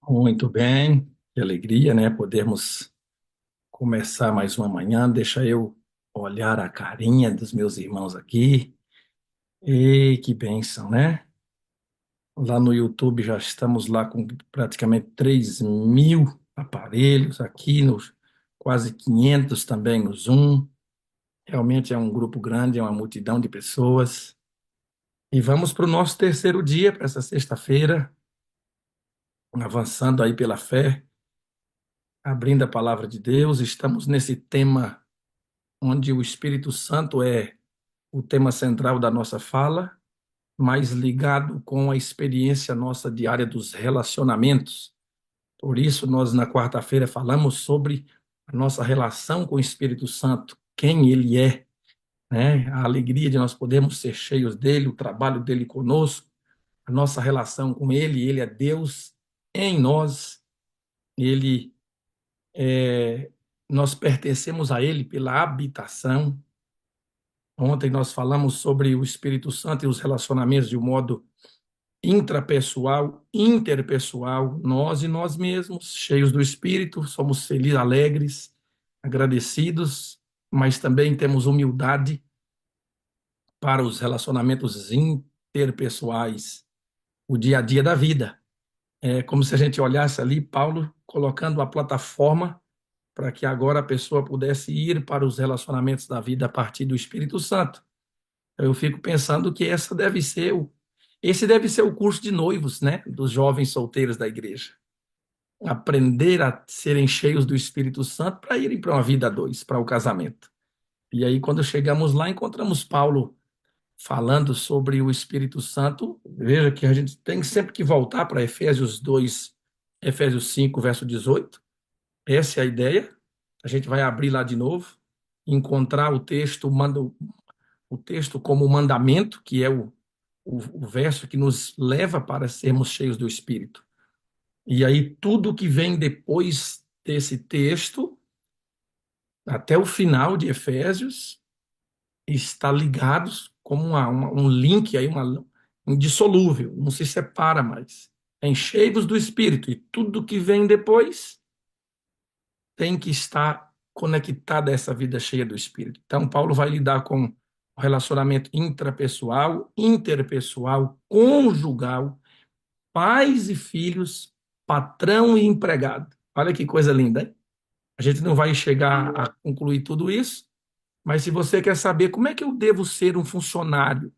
Muito bem, que alegria, né? Podermos começar mais uma manhã. Deixa eu olhar a carinha dos meus irmãos aqui. E que bênção, né? Lá no YouTube já estamos lá com praticamente 3.000 aparelhos, aqui nos quase 500 também no Zoom. Realmente é um grupo grande, é uma multidão de pessoas. E vamos para o nosso terceiro dia, para essa sexta-feira, avançando aí pela fé, abrindo a palavra de Deus. Estamos nesse tema onde o Espírito Santo é o tema central da nossa fala, mas ligado com a experiência nossa diária dos relacionamentos. Por isso, nós na quarta-feira falamos sobre a nossa relação com o Espírito Santo, quem ele é, né? A alegria de nós podermos ser cheios dele, o trabalho dele conosco, a nossa relação com ele. Ele é Deus em nós, ele nós pertencemos a ele pela habitação. Ontem nós falamos sobre o Espírito Santo e os relacionamentos de um modo intrapessoal, interpessoal, nós e nós mesmos, cheios do Espírito, somos felizes, alegres, agradecidos, mas também temos humildade para os relacionamentos interpessoais, o dia a dia da vida. É como se a gente olhasse ali Paulo colocando a plataforma para que agora a pessoa pudesse ir para os relacionamentos da vida a partir do Espírito Santo. Eu fico pensando que esse deve ser o curso de noivos, né, dos jovens solteiros da igreja. Aprender a serem cheios do Espírito Santo para irem para uma vida a dois, para o casamento. E aí, quando chegamos lá, encontramos Paulo falando sobre o Espírito Santo. Veja que a gente tem sempre que voltar para Efésios 2, Efésios 5, verso 18. Essa é a ideia. A gente vai abrir lá de novo, encontrar o texto como mandamento, que é o verso que nos leva para sermos cheios do Espírito. E aí, tudo que vem depois desse texto, até o final de Efésios, está ligado como um link, aí, indissolúvel, não se separa mais. Enchei-vos do Espírito, e tudo que vem depois tem que estar conectado a essa vida cheia do Espírito. Então, Paulo vai lidar com o relacionamento intrapessoal, interpessoal, conjugal, pais e filhos, patrão e empregado. Olha que coisa linda, hein? A gente não vai chegar a concluir tudo isso, mas se você quer saber como é que eu devo ser um funcionário,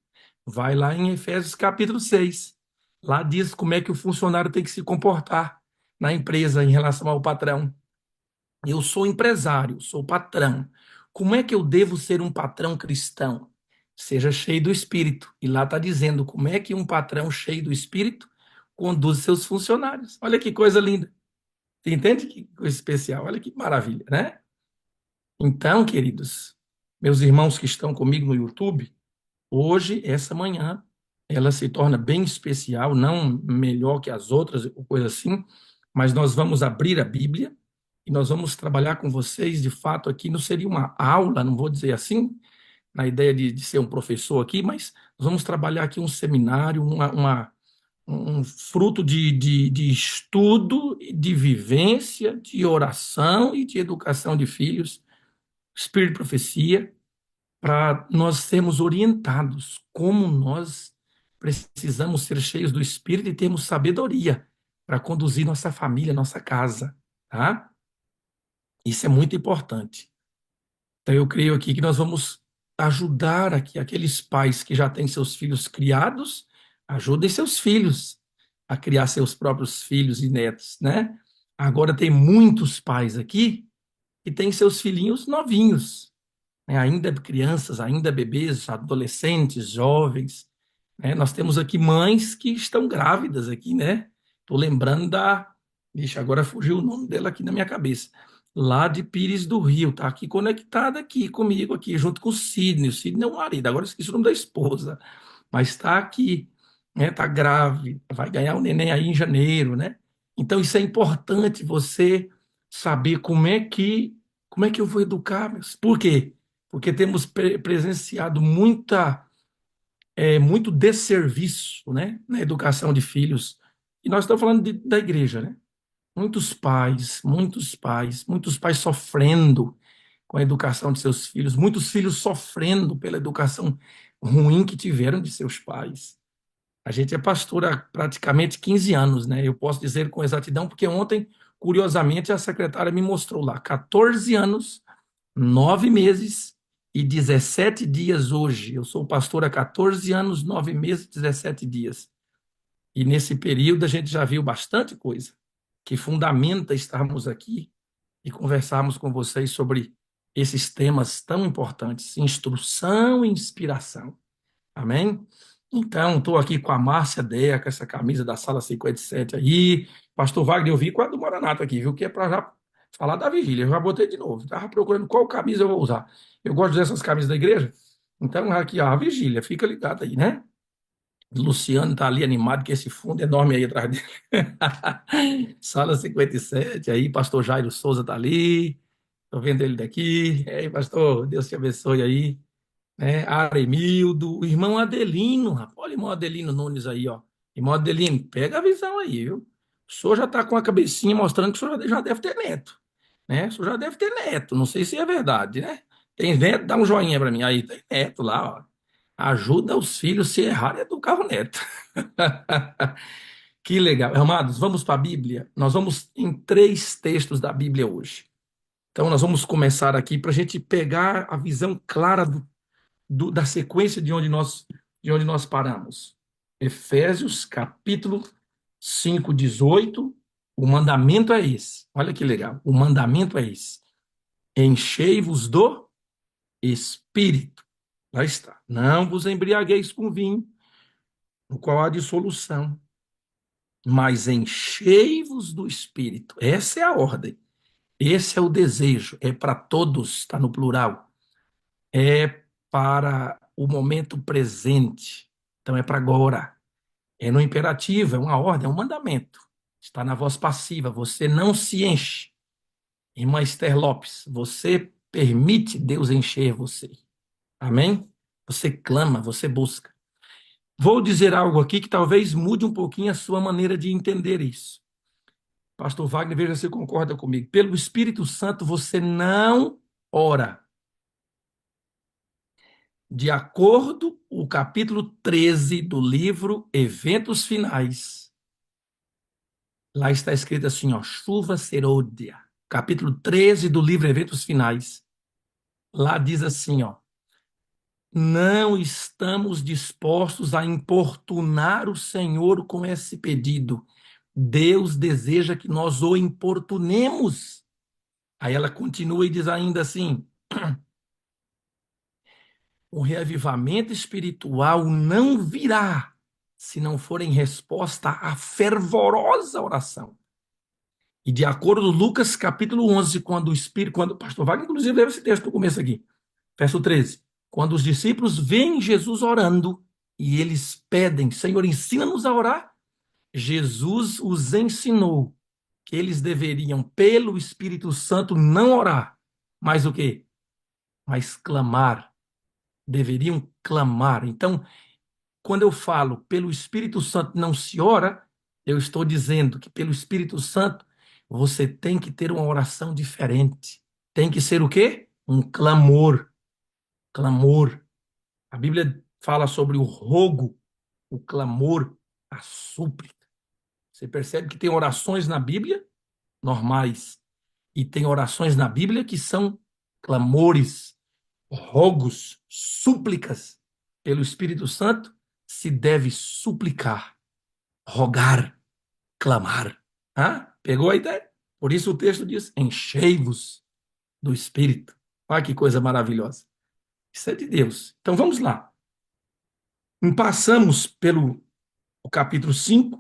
vai lá em Efésios capítulo 6. Lá diz como é que o funcionário tem que se comportar na empresa em relação ao patrão. Eu sou empresário, sou patrão. Como é que eu devo ser um patrão cristão? Seja cheio do Espírito. E lá está dizendo como é que um patrão cheio do Espírito conduz seus funcionários. Olha que coisa linda. Você entende que coisa especial? Olha que maravilha, né? Então, queridos, meus irmãos que estão comigo no YouTube, hoje, essa manhã, ela se torna bem especial, não melhor que as outras, ou coisa assim, mas nós vamos abrir a Bíblia e nós vamos trabalhar com vocês, de fato, aqui não seria uma aula, não vou dizer assim, na ideia de ser um professor aqui, mas nós vamos trabalhar aqui um seminário, um fruto de estudo, de vivência, de oração e de educação de filhos, espírito de profecia, para nós sermos orientados como nós precisamos ser cheios do Espírito e termos sabedoria para conduzir nossa família, nossa casa, tá? Isso é muito importante. Então, eu creio aqui que nós vamos ajudar aqui aqueles pais que já têm seus filhos criados, ajudem seus filhos a criar seus próprios filhos e netos, né? Agora tem muitos pais aqui que têm seus filhinhos novinhos, né? Ainda crianças, ainda bebês, adolescentes, jovens, né? Nós temos aqui mães que estão grávidas aqui, né? Estou lembrando da... Ixi, agora fugiu o nome dela aqui na minha cabeça. Lá de Pires do Rio, tá aqui conectada aqui comigo, aqui, junto com o Sidney. O Sidney é o marido, agora eu esqueci o nome da esposa, mas está aqui, né? Está grave, vai ganhar o neném aí em janeiro, né? Então isso é importante você saber como é que eu vou educar, meus. Por quê? Porque temos presenciado muito desserviço, né, na educação de filhos. E nós estamos falando da igreja, né? muitos pais sofrendo com a educação de seus filhos, muitos filhos sofrendo pela educação ruim que tiveram de seus pais. A gente é pastor há praticamente 15 anos, né? Eu posso dizer com exatidão, porque ontem, curiosamente, a secretária me mostrou lá, 14 anos, 9 meses e 17 dias hoje. Eu sou pastor há 14 anos, 9 meses e 17 dias. E nesse período a gente já viu bastante coisa que fundamenta estarmos aqui e conversarmos com vocês sobre esses temas tão importantes, instrução e inspiração. Amém? Então, estou aqui com a Márcia Dea, com essa camisa da Sala 57 aí. Pastor Wagner, eu vi com a do Maranata aqui, viu? Que é para já falar da vigília. Eu já botei de novo. Estava procurando qual camisa eu vou usar. Eu gosto dessas camisas da igreja. Então, aqui, ó, a vigília. Fica ligado aí, né? Luciano está ali animado com esse fundo enorme aí atrás dele. Sala 57, aí, pastor Jairo Souza está ali. Estou vendo ele daqui. E aí, pastor, Deus te abençoe aí, né? Aremildo, o irmão Adelino, rapaz. Olha o irmão Adelino Nunes aí, ó. Irmão Adelino, pega a visão aí, viu? O senhor já está com a cabecinha mostrando que o senhor já deve ter neto, né? O senhor já deve ter neto, não sei se é verdade, né? Tem neto? Dá um joinha para mim. Aí, tem neto lá, ó. Ajuda os filhos, se errar, educar o neto. Que legal. Amados, vamos para a Bíblia? Nós vamos em 3 textos da Bíblia hoje. Então, nós vamos começar aqui para a gente pegar a visão clara da sequência de onde nós paramos. Efésios, capítulo 5, 18. O mandamento é esse. Olha que legal. O mandamento é esse. Enchei-vos do Espírito. Lá está. Não vos embriagueis com vinho, no qual há dissolução, mas enchei-vos do Espírito. Essa é a ordem. Esse é o desejo. É para todos, está no plural. É para o momento presente. Então é para agora. É no imperativo, é uma ordem, é um mandamento. Está na voz passiva. Você não se enche. Irmã Esther Lopes, você permite Deus encher você. Amém? Você clama, você busca. Vou dizer algo aqui que talvez mude um pouquinho a sua maneira de entender isso. Pastor Wagner, veja se concorda comigo. Pelo Espírito Santo, você não ora. De acordo com o capítulo 13 do livro Eventos Finais, lá está escrito assim, ó, chuva serôdia. Capítulo 13 do livro Eventos Finais. Lá diz assim, ó, não estamos dispostos a importunar o Senhor com esse pedido. Deus deseja que nós o importunemos. Aí ela continua e diz ainda assim: o reavivamento espiritual não virá se não for em resposta à fervorosa oração. E de acordo com Lucas capítulo 11, quando o pastor Wagner, inclusive, leva esse texto no começo aqui, verso 13, quando os discípulos veem Jesus orando e eles pedem, Senhor, ensina-nos a orar, Jesus os ensinou que eles deveriam, pelo Espírito Santo, não orar, mas o quê? Mas clamar. Deveriam clamar. Então, quando eu falo pelo Espírito Santo não se ora, eu estou dizendo que pelo Espírito Santo você tem que ter uma oração diferente. Tem que ser o quê? Um clamor. Clamor. A Bíblia fala sobre o rogo, o clamor, a súplica. Você percebe que tem orações na Bíblia normais e tem orações na Bíblia que são clamores, rogos, súplicas. Pelo Espírito Santo se deve suplicar, rogar, clamar. Ah, pegou a ideia? Por isso o texto diz: enchei-vos do Espírito. Olha que coisa maravilhosa. Isso é de Deus. Então vamos lá. Passamos pelo o capítulo 5,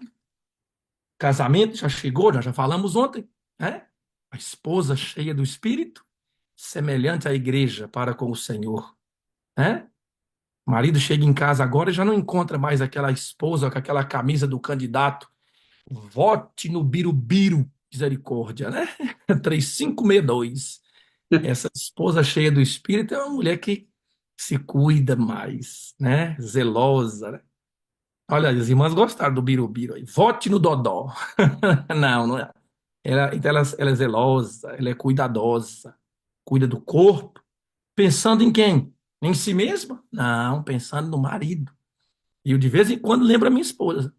casamento, já chegou, nós já falamos ontem, né? A esposa cheia do Espírito, semelhante à igreja para com o Senhor, né? O marido chega em casa agora e já não encontra mais aquela esposa com aquela camisa do candidato. Vote no Birubiru, misericórdia, né? 3562. Essa esposa cheia do Espírito é uma mulher que se cuida mais, né? Zelosa, né? Olha, as irmãs gostaram do Birubiru aí. Vote no Dodó. Não, não é. Então ela é zelosa, ela é cuidadosa, cuida do corpo, pensando em quem? Em si mesma? Não, pensando no marido. E eu de vez em quando lembro a minha esposa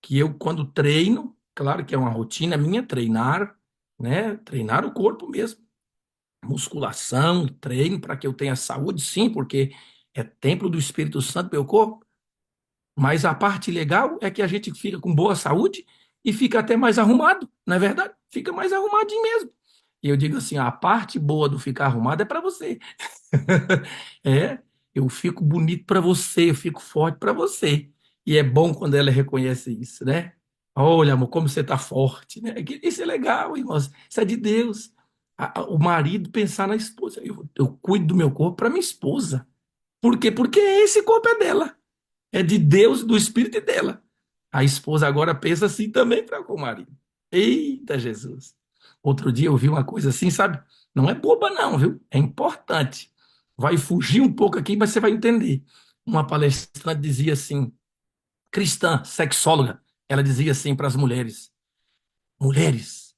que eu, quando treino, claro que é uma rotina minha treinar, né? Treinar o corpo mesmo, musculação, treino para que eu tenha saúde, sim, porque é templo do Espírito Santo meu corpo. Mas a parte legal é que a gente fica com boa saúde e fica até mais arrumado, não é verdade? Fica mais arrumadinho mesmo. E eu digo assim, a parte boa do ficar arrumado é para você. É, eu fico bonito para você, eu fico forte para você. E é bom quando ela reconhece isso, né? Olha, amor, como você tá forte, né? Isso é legal, irmãos. Isso é de Deus. O marido pensar na esposa. Eu cuido do meu corpo para minha esposa. Por quê? Porque esse corpo é dela. É de Deus, do espírito dela. A esposa agora pensa assim também para com o marido. Eita, Jesus. Outro dia eu vi uma coisa assim, sabe? Não é boba, não, viu? É importante. Vai fugir um pouco aqui, mas você vai entender. Uma palestrante dizia assim, cristã, sexóloga, ela dizia assim para as mulheres: mulheres,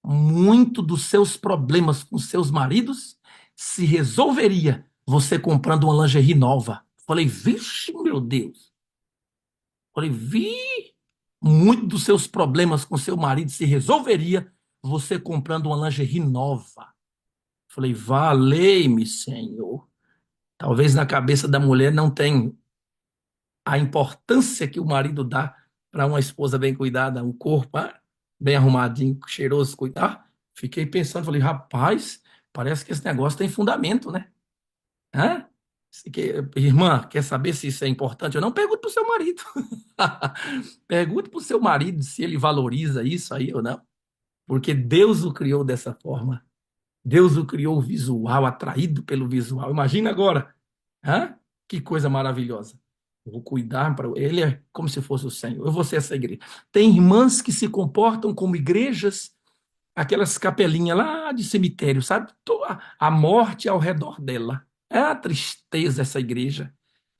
muito dos seus problemas com seus maridos se resolveria você comprando uma lingerie nova. Falei, vixe, meu Deus. Falei, vi, muito dos seus problemas com seu marido se resolveria você comprando uma lingerie nova. Falei, valei-me, Senhor. Talvez na cabeça da mulher não tenha a importância que o marido dá para uma esposa bem cuidada, o corpo bem arrumadinho, cheiroso, cuidar. Fiquei pensando, falei, rapaz, parece que esse negócio tem fundamento, né? Hã? Irmã, quer saber se isso é importante ou não? Pergunte para o seu marido. Pergunte para o seu marido se ele valoriza isso aí ou não. Porque Deus o criou dessa forma. Deus o criou visual, atraído pelo visual. Imagina agora. Hã? Que coisa maravilhosa. Eu vou cuidar para ele, é como se fosse o Senhor. Eu vou ser essa igreja. Tem irmãs que se comportam como igrejas, aquelas capelinhas lá de cemitério, sabe? A morte ao redor dela. É a tristeza essa igreja.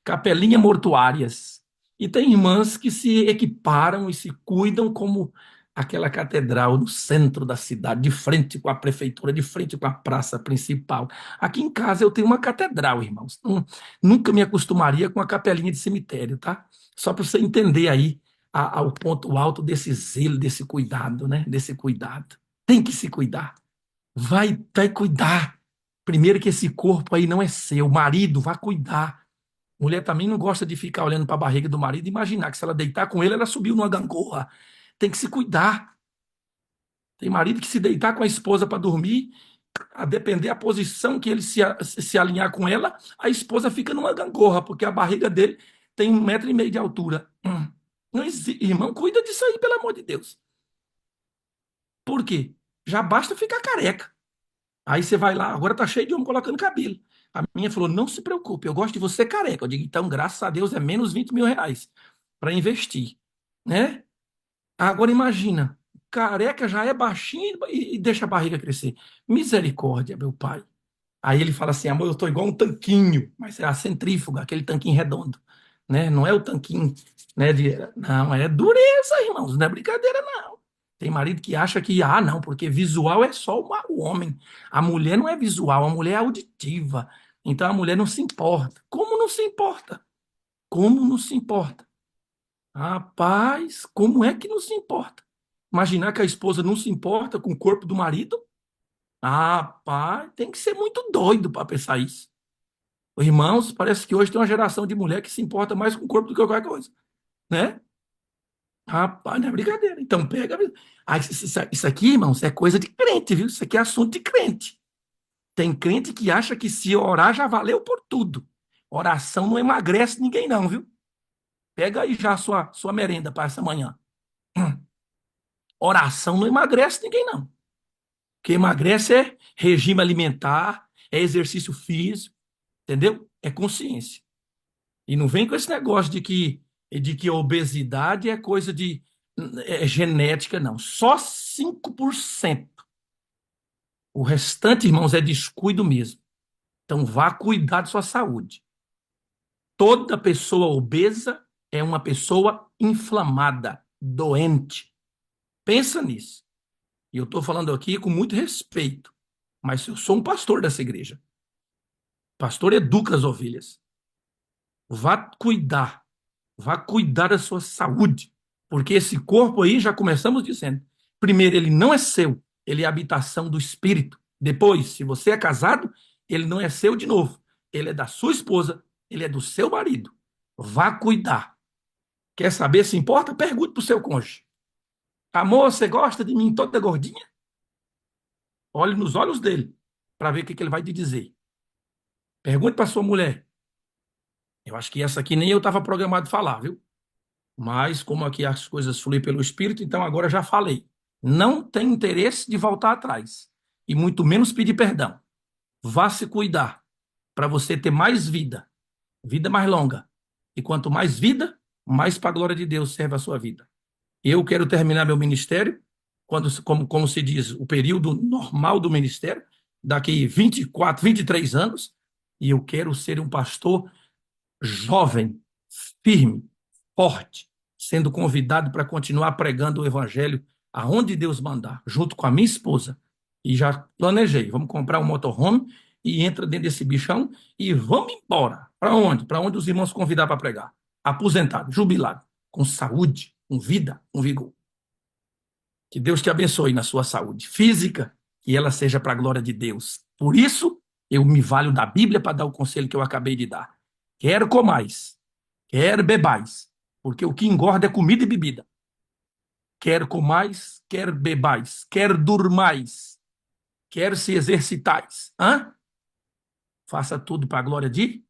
Capelinha mortuárias. E tem irmãs que se equiparam e se cuidam como aquela catedral no centro da cidade, de frente com a prefeitura, de frente com a praça principal. Aqui em casa eu tenho uma catedral, irmãos. Nunca me acostumaria com a capelinha de cemitério, tá? Só para você entender aí o ponto alto desse zelo, desse cuidado, né? Desse cuidado. Tem que se cuidar. Vai cuidar. Primeiro que esse corpo aí não é seu. Marido, vai cuidar. Mulher também não gosta de ficar olhando para a barriga do marido e imaginar que se ela deitar com ele, ela subiu numa gangorra. Tem que se cuidar. Tem marido que se deitar com a esposa para dormir, a depender da posição que ele se alinhar com ela, a esposa fica numa gangorra, porque a barriga dele tem 1,5 m de altura. Não existe. Irmão, cuida disso aí, pelo amor de Deus. Por quê? Já basta ficar careca. Aí você vai lá, agora tá cheio de homem colocando cabelo. A minha falou: não se preocupe, eu gosto de você careca. Eu digo, então, graças a Deus, é menos 20 mil reais para investir, né? Agora imagina, careca já é baixinho e deixa a barriga crescer. Misericórdia, meu pai. Aí ele fala assim, amor, eu tô igual um tanquinho, mas é a centrífuga, aquele tanquinho redondo, né? Não é o tanquinho, né? Não, é dureza, irmãos, não é brincadeira, não. Tem marido que acha que, não, porque visual é só o homem. A mulher não é visual, a mulher é auditiva. Então a mulher não se importa. Como não se importa? Como não se importa? Rapaz, como é que não se importa? Imaginar que a esposa não se importa com o corpo do marido? Rapaz, tem que ser muito doido para pensar isso. Irmãos, parece que hoje tem uma geração de mulher que se importa mais com o corpo do que qualquer coisa, né? Rapaz, não é brincadeira. Então pega. Isso aqui, irmãos, é coisa de crente, viu? Isso aqui é assunto de crente. Tem crente que acha que se orar já valeu por tudo. Oração não emagrece ninguém, não, viu? Pega aí já a sua merenda para essa manhã. Oração não emagrece ninguém, não. O que emagrece é regime alimentar, é exercício físico, entendeu? É consciência. E não vem com esse negócio de que a obesidade é coisa de genética, não. Só 5%. O restante, irmãos, é descuido mesmo. Então vá cuidar de sua saúde. Toda pessoa obesa é uma pessoa inflamada, doente. Pensa nisso. E eu estou falando aqui com muito respeito, mas eu sou um pastor dessa igreja. Pastor educa as ovelhas. Vá cuidar da sua saúde, porque esse corpo aí, já começamos dizendo, primeiro, ele não é seu, ele é habitação do Espírito. Depois, se você é casado, ele não é seu de novo, ele é da sua esposa, ele é do seu marido. Vá cuidar. Quer saber se importa? Pergunte para o seu cônjuge. Amor, você gosta de mim toda gordinha? Olhe nos olhos dele para ver o que ele vai te dizer. Pergunte para sua mulher. Eu acho que essa aqui nem eu estava programado falar, viu? Mas, como aqui as coisas fluem pelo Espírito, então agora já falei. Não tem interesse de voltar atrás. E muito menos pedir perdão. Vá se cuidar para você ter mais vida, vida mais longa. E quanto mais vida, mais para a glória de Deus serve a sua vida. Eu quero terminar meu ministério, como se diz, o período normal do ministério, daqui 24, 23 anos, e eu quero ser um pastor jovem, firme, forte, sendo convidado para continuar pregando o evangelho aonde Deus mandar, junto com a minha esposa. E já planejei, vamos comprar um motorhome e entra dentro desse bichão e vamos embora. Para onde? Para onde os irmãos convidar para pregar. Aposentado, jubilado, com saúde, com vida, com vigor. Que Deus te abençoe na sua saúde física, que ela seja para a glória de Deus. Por isso, eu me valho da Bíblia para dar o conselho que eu acabei de dar. Quer comais, quer bebais, porque o que engorda é comida e bebida. Quer comais, quer bebais, quer durmais, quer se exercitais. Hã? Faça tudo para a glória de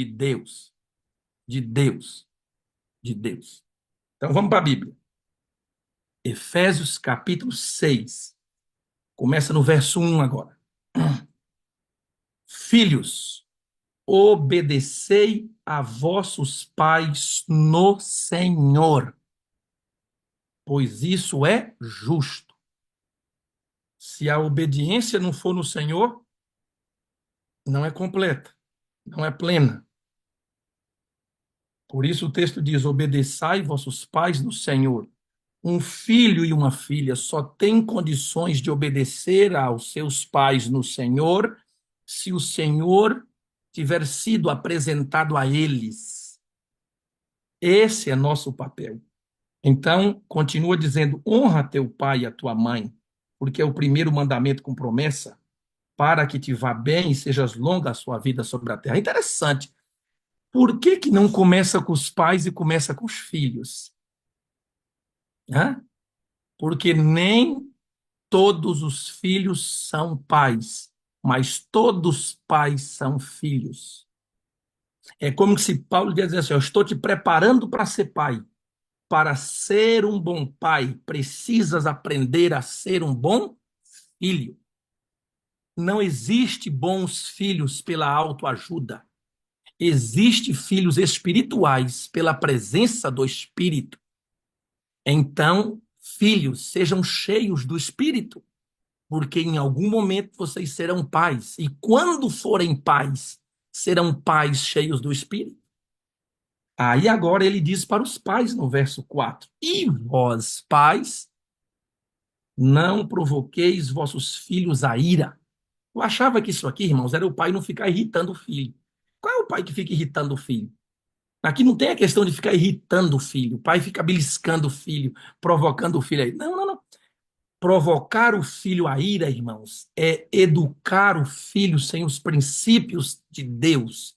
Deus. De Deus. De Deus. Então vamos para a Bíblia. Efésios capítulo 6. Começa no verso 1 agora. Filhos, obedecei a vossos pais no Senhor, pois isso é justo. Se a obediência não for no Senhor, não é completa, não é plena. Por isso o texto diz: obedeçai vossos pais no Senhor. Um filho e uma filha só têm condições de obedecer aos seus pais no Senhor se o Senhor tiver sido apresentado a eles. Esse é nosso papel. Então, continua dizendo: honra teu pai e a tua mãe, porque é o primeiro mandamento com promessa, para que te vá bem e sejas longa a sua vida sobre a terra. Interessante. Por que que não começa com os pais e começa com os filhos? Hã? Porque nem todos os filhos são pais, mas todos os pais são filhos. É como se Paulo dizia assim: eu estou te preparando para ser pai. Para ser um bom pai, precisas aprender a ser um bom filho. Não existe bons filhos pela autoajuda. Existe filhos espirituais pela presença do Espírito. Então, filhos, sejam cheios do Espírito, porque em algum momento vocês serão pais. E quando forem pais, serão pais cheios do Espírito. Aí agora ele diz para os pais no verso 4: e vós, pais, não provoqueis vossos filhos a ira. Eu achava que isso aqui, irmãos, era o pai não ficar irritando o filho. Qual é o pai que fica irritando o filho? Aqui não tem a questão de ficar irritando o filho. O pai fica beliscando o filho, provocando o filho aí. Não, não, não. Provocar o filho à ira, irmãos, é educar o filho sem os princípios de Deus,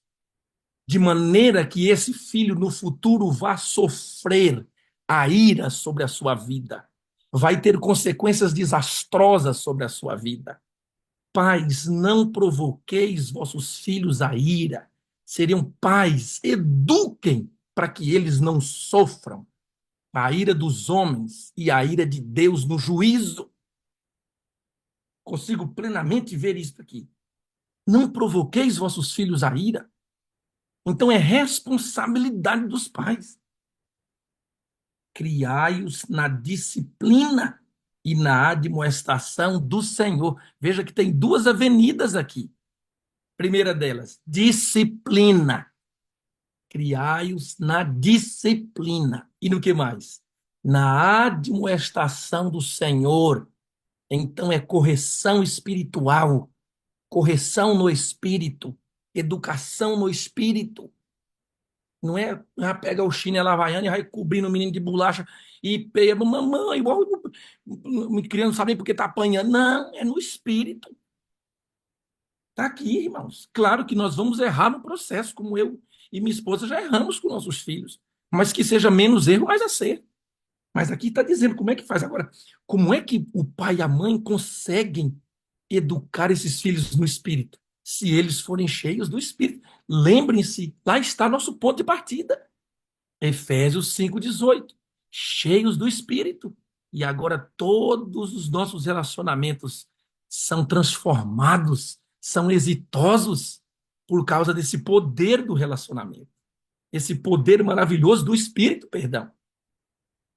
de maneira que esse filho no futuro vá sofrer a ira sobre a sua vida, vai ter consequências desastrosas sobre a sua vida. Pais, não provoqueis vossos filhos à ira. Seriam pais, eduquem para que eles não sofram a ira dos homens e a ira de Deus no juízo. Consigo plenamente ver isso aqui. Não provoqueis vossos filhos à ira. Então é responsabilidade dos pais. Criai-os na disciplina e na admoestação do Senhor. Veja que tem duas avenidas aqui. Primeira delas, disciplina. Criai-os na disciplina. E no que mais? Na admoestação do Senhor. Então é correção espiritual, correção no espírito, educação no espírito. Não é pega o chinelo havaiano e vai cobrindo o menino de bolacha e pega, mamãe, igual criança não sabe nem por que está apanhando. Não, é no espírito. Está aqui, irmãos. Claro que nós vamos errar no processo, como eu e minha esposa já erramos com nossos filhos. Mas que seja menos erro, mais acerto. Mas aqui está dizendo como é que faz. Agora, como é que o pai e a mãe conseguem educar esses filhos no espírito? Se eles forem cheios do espírito. Lembrem-se, lá está nosso ponto de partida. Efésios 5,18. Cheios do espírito. E agora todos os nossos relacionamentos são transformados, são exitosos por causa desse poder do relacionamento. Esse poder maravilhoso do espírito, perdão.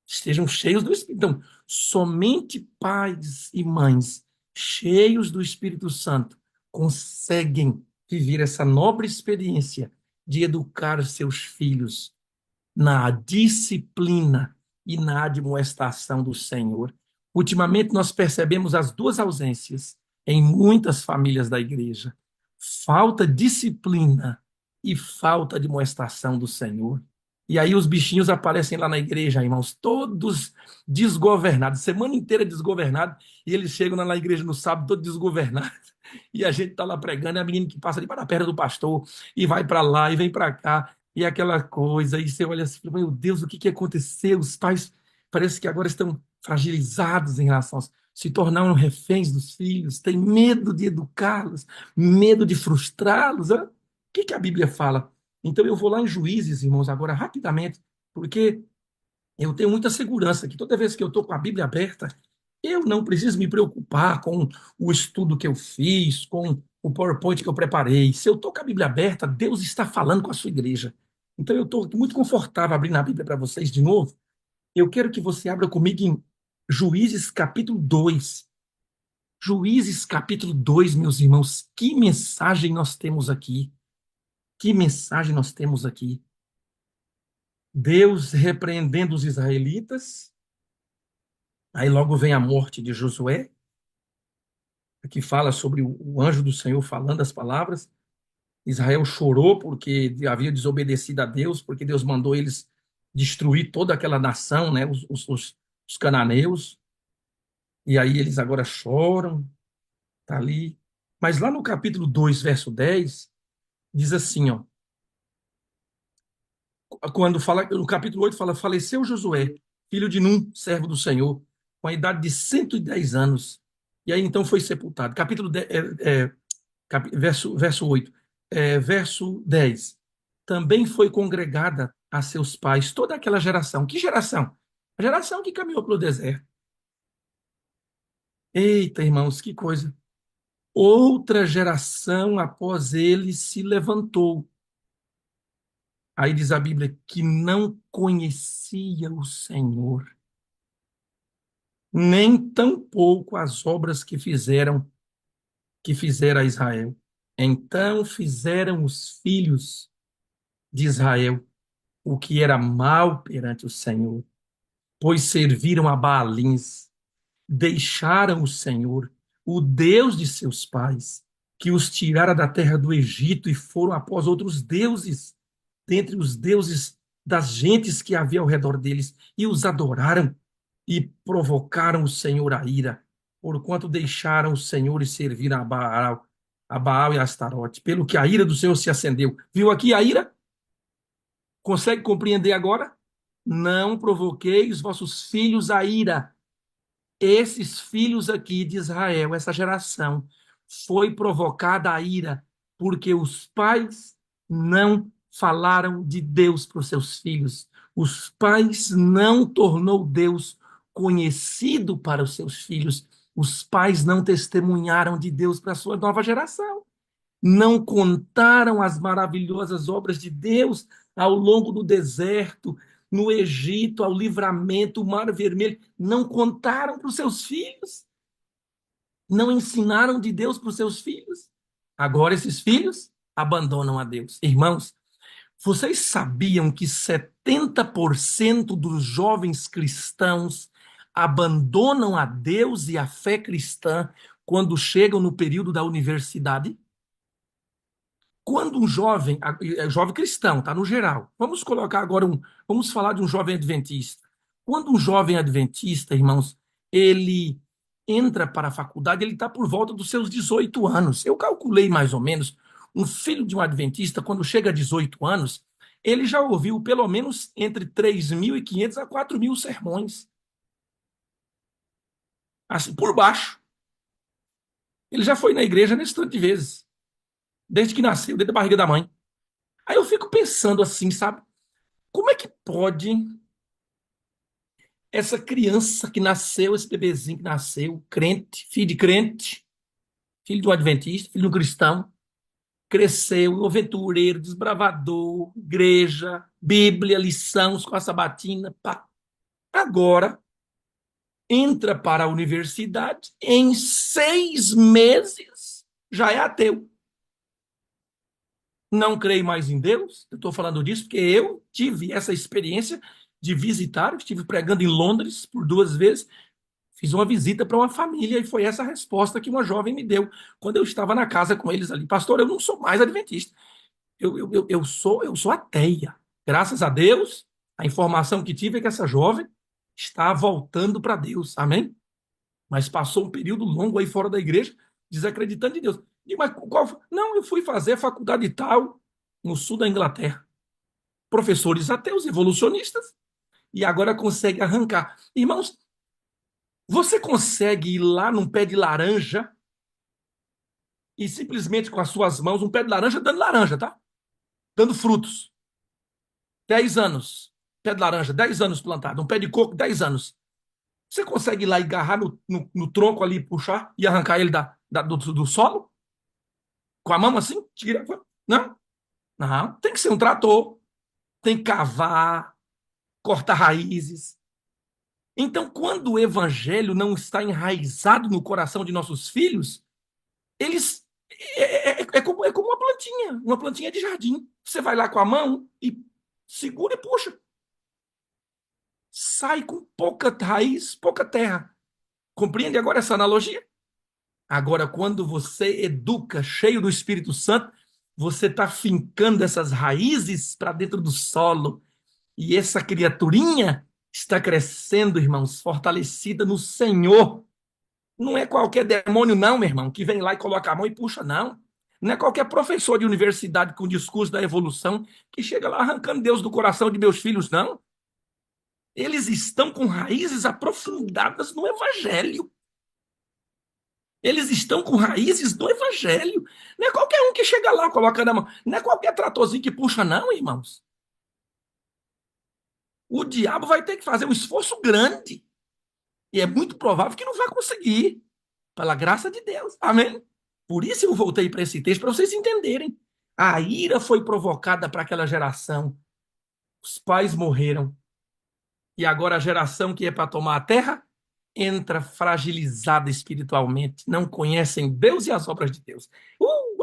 Estejam cheios do Espírito. Então, somente pais e mães cheios do Espírito Santo conseguem viver essa nobre experiência de educar seus filhos na disciplina e na admoestação do Senhor. Ultimamente, nós percebemos as duas ausências em muitas famílias da igreja: falta de disciplina e falta de admoestação do Senhor. E aí os bichinhos aparecem lá na igreja, irmãos, todos desgovernados, semana inteira desgovernado, e eles chegam lá na igreja no sábado todo desgovernado. E a gente está lá pregando, é a menina que passa ali para a perna do pastor, e vai para lá, e vem para cá, e aquela coisa, e você olha assim, meu Deus, o que que aconteceu? Os pais parece que agora estão fragilizados em relação a se tornaram reféns dos filhos, têm medo de educá-los, medo de frustrá-los. O que que a Bíblia fala? Então eu vou lá em Juízes, irmãos, agora rapidamente, porque eu tenho muita segurança que toda vez que eu estou com a Bíblia aberta, eu não preciso me preocupar com o estudo que eu fiz, com o PowerPoint que eu preparei. Se eu estou com a Bíblia aberta, Deus está falando com a sua igreja. Então eu estou muito confortável abrindo a Bíblia para vocês de novo. Eu quero que você abra comigo em Juízes capítulo 2. Juízes capítulo 2, meus irmãos. Que mensagem nós temos aqui. Que mensagem nós temos aqui. Deus repreendendo os israelitas. Aí logo vem a morte de Josué, que fala sobre o anjo do Senhor falando as palavras. Israel chorou porque havia desobedecido a Deus, porque Deus mandou eles destruir toda aquela nação, né, os cananeus. E aí eles agora choram, tá ali. Mas lá no capítulo 2, verso 10, diz assim, ó, quando fala, no capítulo 8 fala, faleceu Josué, filho de Num, servo do Senhor, com a idade de 110 anos. E aí então foi sepultado. Capítulo 10, verso 8. Verso 10. Também foi congregada a seus pais toda aquela geração. Que geração? A geração que caminhou pelo deserto. Eita, irmãos, que coisa. Outra geração após ele se levantou. Aí diz a Bíblia que não conhecia o Senhor, nem tampouco as obras que fizeram a Israel. Então fizeram os filhos de Israel o que era mal perante o Senhor, pois serviram a Baalins, deixaram o Senhor, o Deus de seus pais, que os tirara da terra do Egito e foram após outros deuses, dentre os deuses das gentes que havia ao redor deles, e os adoraram e provocaram o Senhor a ira, porquanto deixaram o Senhor e serviram a Baal e a Astarote, pelo que a ira do Senhor se acendeu. Viu aqui a ira? Consegue compreender agora? Não provoquei os vossos filhos a ira. Esses filhos aqui de Israel, essa geração, foi provocada a ira porque os pais não falaram de Deus para os seus filhos. Os pais não tornou Deus conhecido para os seus filhos. Os pais não testemunharam de Deus para a sua nova geração. Não contaram as maravilhosas obras de Deus ao longo do deserto, no Egito, ao livramento, o Mar Vermelho. Não contaram para os seus filhos. Não ensinaram de Deus para os seus filhos. Agora esses filhos abandonam a Deus. Irmãos, vocês sabiam que 70% dos jovens cristãos abandonam a Deus e a fé cristã quando chegam no período da universidade? Quando um jovem, jovem cristão, tá no geral. Vamos colocar agora vamos falar de um jovem adventista. Quando um jovem adventista, irmãos, ele entra para a faculdade, ele está por volta dos seus 18 anos. Eu calculei mais ou menos, um filho de um adventista, quando chega a 18 anos, ele já ouviu pelo menos entre 3.500 a 4.000 sermões. Assim, por baixo. Ele já foi na igreja nesse tanto de vezes, desde que nasceu, desde a barriga da mãe. Aí eu fico pensando assim, sabe? Como é que pode essa criança que nasceu, esse bebezinho que nasceu, crente, filho de um adventista, filho de um cristão, cresceu, aventureiro, desbravador, igreja, Bíblia, lição, com a sabatina, pá. Agora entra para a universidade, em 6 meses já é ateu. Não creio mais em Deus. Eu estou falando disso porque eu tive essa experiência de visitar, eu estive pregando em Londres por 2 vezes, fiz uma visita para uma família e foi essa a resposta que uma jovem me deu quando eu estava na casa com eles ali. Pastor, eu não sou mais adventista, eu sou ateia. Graças a Deus, a informação que tive é que essa jovem está voltando para Deus, amém? Mas passou um período longo aí fora da igreja, desacreditando em Deus. E, mas qual? Não, eu fui fazer faculdade tal, no sul da Inglaterra. Professores ateus, evolucionistas, e agora consegue arrancar. Irmãos, você consegue ir lá num pé de laranja e simplesmente com as suas mãos, um pé de laranja, tá? Dando frutos. 10 anos. Pé de laranja, 10 anos plantado. Um pé de coco, 10 anos. Você consegue ir lá e agarrar no tronco ali, puxar e arrancar ele do solo? Com a mão assim? Tira. Não? Não. Tem que ser um trator. Tem que cavar, cortar raízes. Então, quando o evangelho não está enraizado no coração de nossos filhos, eles é como uma plantinha de jardim. Você vai lá com a mão e segura e puxa. Sai com pouca raiz, pouca terra. Compreende agora essa analogia? Agora, quando você educa, cheio do Espírito Santo, você está fincando essas raízes para dentro do solo. E essa criaturinha está crescendo, irmãos, fortalecida no Senhor. Não é qualquer demônio, não, meu irmão, que vem lá e coloca a mão e puxa, não. Não é qualquer professor de universidade com discurso da evolução que chega lá arrancando Deus do coração de meus filhos, não. Eles estão com raízes aprofundadas no Evangelho. Eles estão com raízes no Evangelho. Não é qualquer um que chega lá, coloca na mão. Não é qualquer tratorzinho que puxa, não, irmãos. O diabo vai ter que fazer um esforço grande. E é muito provável que não vai conseguir. Pela graça de Deus. Amém? Por isso eu voltei para esse texto, para vocês entenderem. A ira foi provocada para aquela geração. Os pais morreram. E agora a geração que é para tomar a terra entra fragilizada espiritualmente. Não conhecem Deus e as obras de Deus.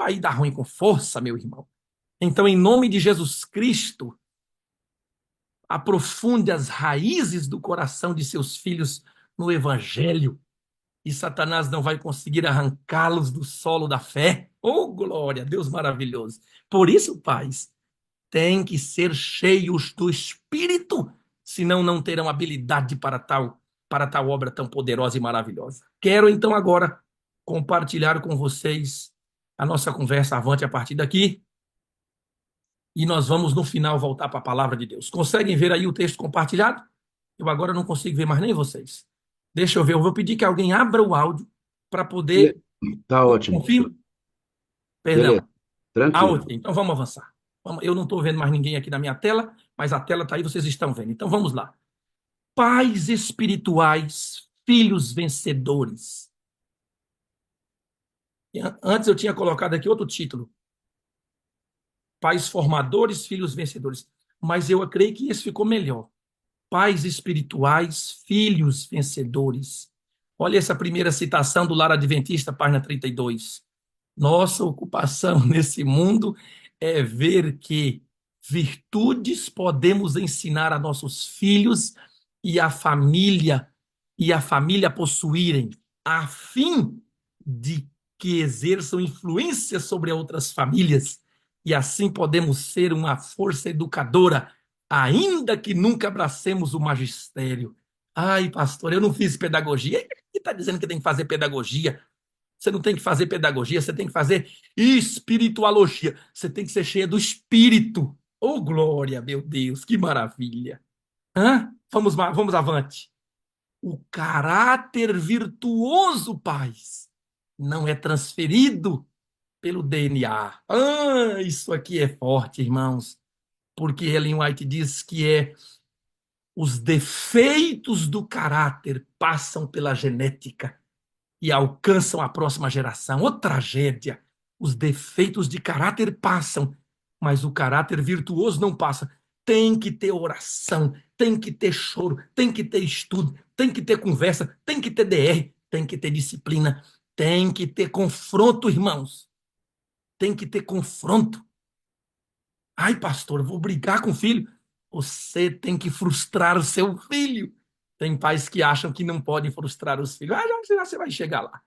Aí dá ruim com força, meu irmão. Então, em nome de Jesus Cristo, aprofunde as raízes do coração de seus filhos no Evangelho. E Satanás não vai conseguir arrancá-los do solo da fé. Oh, glória, Deus maravilhoso. Por isso, pais, têm que ser cheios do Espírito, senão não terão habilidade para tal obra tão poderosa e maravilhosa. Quero então agora compartilhar com vocês a nossa conversa avante a partir daqui. E nós vamos no final voltar para a palavra de Deus. Conseguem ver aí o texto compartilhado? Eu agora não consigo ver mais nem vocês. Deixa eu ver, eu vou pedir que alguém abra o áudio para poder. Tá ótimo. Confirma? Beleza, Perdão. tranquilo. Ok, então vamos avançar. Eu não estou vendo mais ninguém aqui na minha tela, mas a tela está aí, vocês estão vendo. Então vamos lá. Pais espirituais, filhos vencedores. Antes eu tinha colocado aqui outro título. Pais formadores, filhos vencedores. Mas eu creio que esse ficou melhor. Pais espirituais, filhos vencedores. Olha essa primeira citação do Lar Adventista, página 32. Nossa ocupação nesse mundo é ver que virtudes podemos ensinar a nossos filhos e à família, e a família possuírem, a fim de que exerçam influência sobre outras famílias, e assim podemos ser uma força educadora, ainda que nunca abracemos o magistério. Ai, pastor, eu não fiz pedagogia. Ele está dizendo que tem que fazer pedagogia. Você não tem que fazer pedagogia, você tem que fazer espiritualogia. Você tem que ser cheia do espírito. Oh, glória, meu Deus, que maravilha. Hã? Vamos avante. O caráter virtuoso, pais, não é transferido pelo DNA. Ah, isso aqui é forte, irmãos, porque Ellen White diz que os defeitos do caráter passam pela genética e alcançam a próxima geração. Ô tragédia! Os defeitos de caráter passam, mas o caráter virtuoso não passa. Tem que ter oração, tem que ter choro, tem que ter estudo, tem que ter conversa, tem que ter DR, tem que ter disciplina, tem que ter confronto, irmãos. Tem que ter confronto. Ai, pastor, eu vou brigar com o filho. Você tem que frustrar o seu filho. Tem pais que acham que não podem frustrar os filhos. Ah, já você vai chegar lá.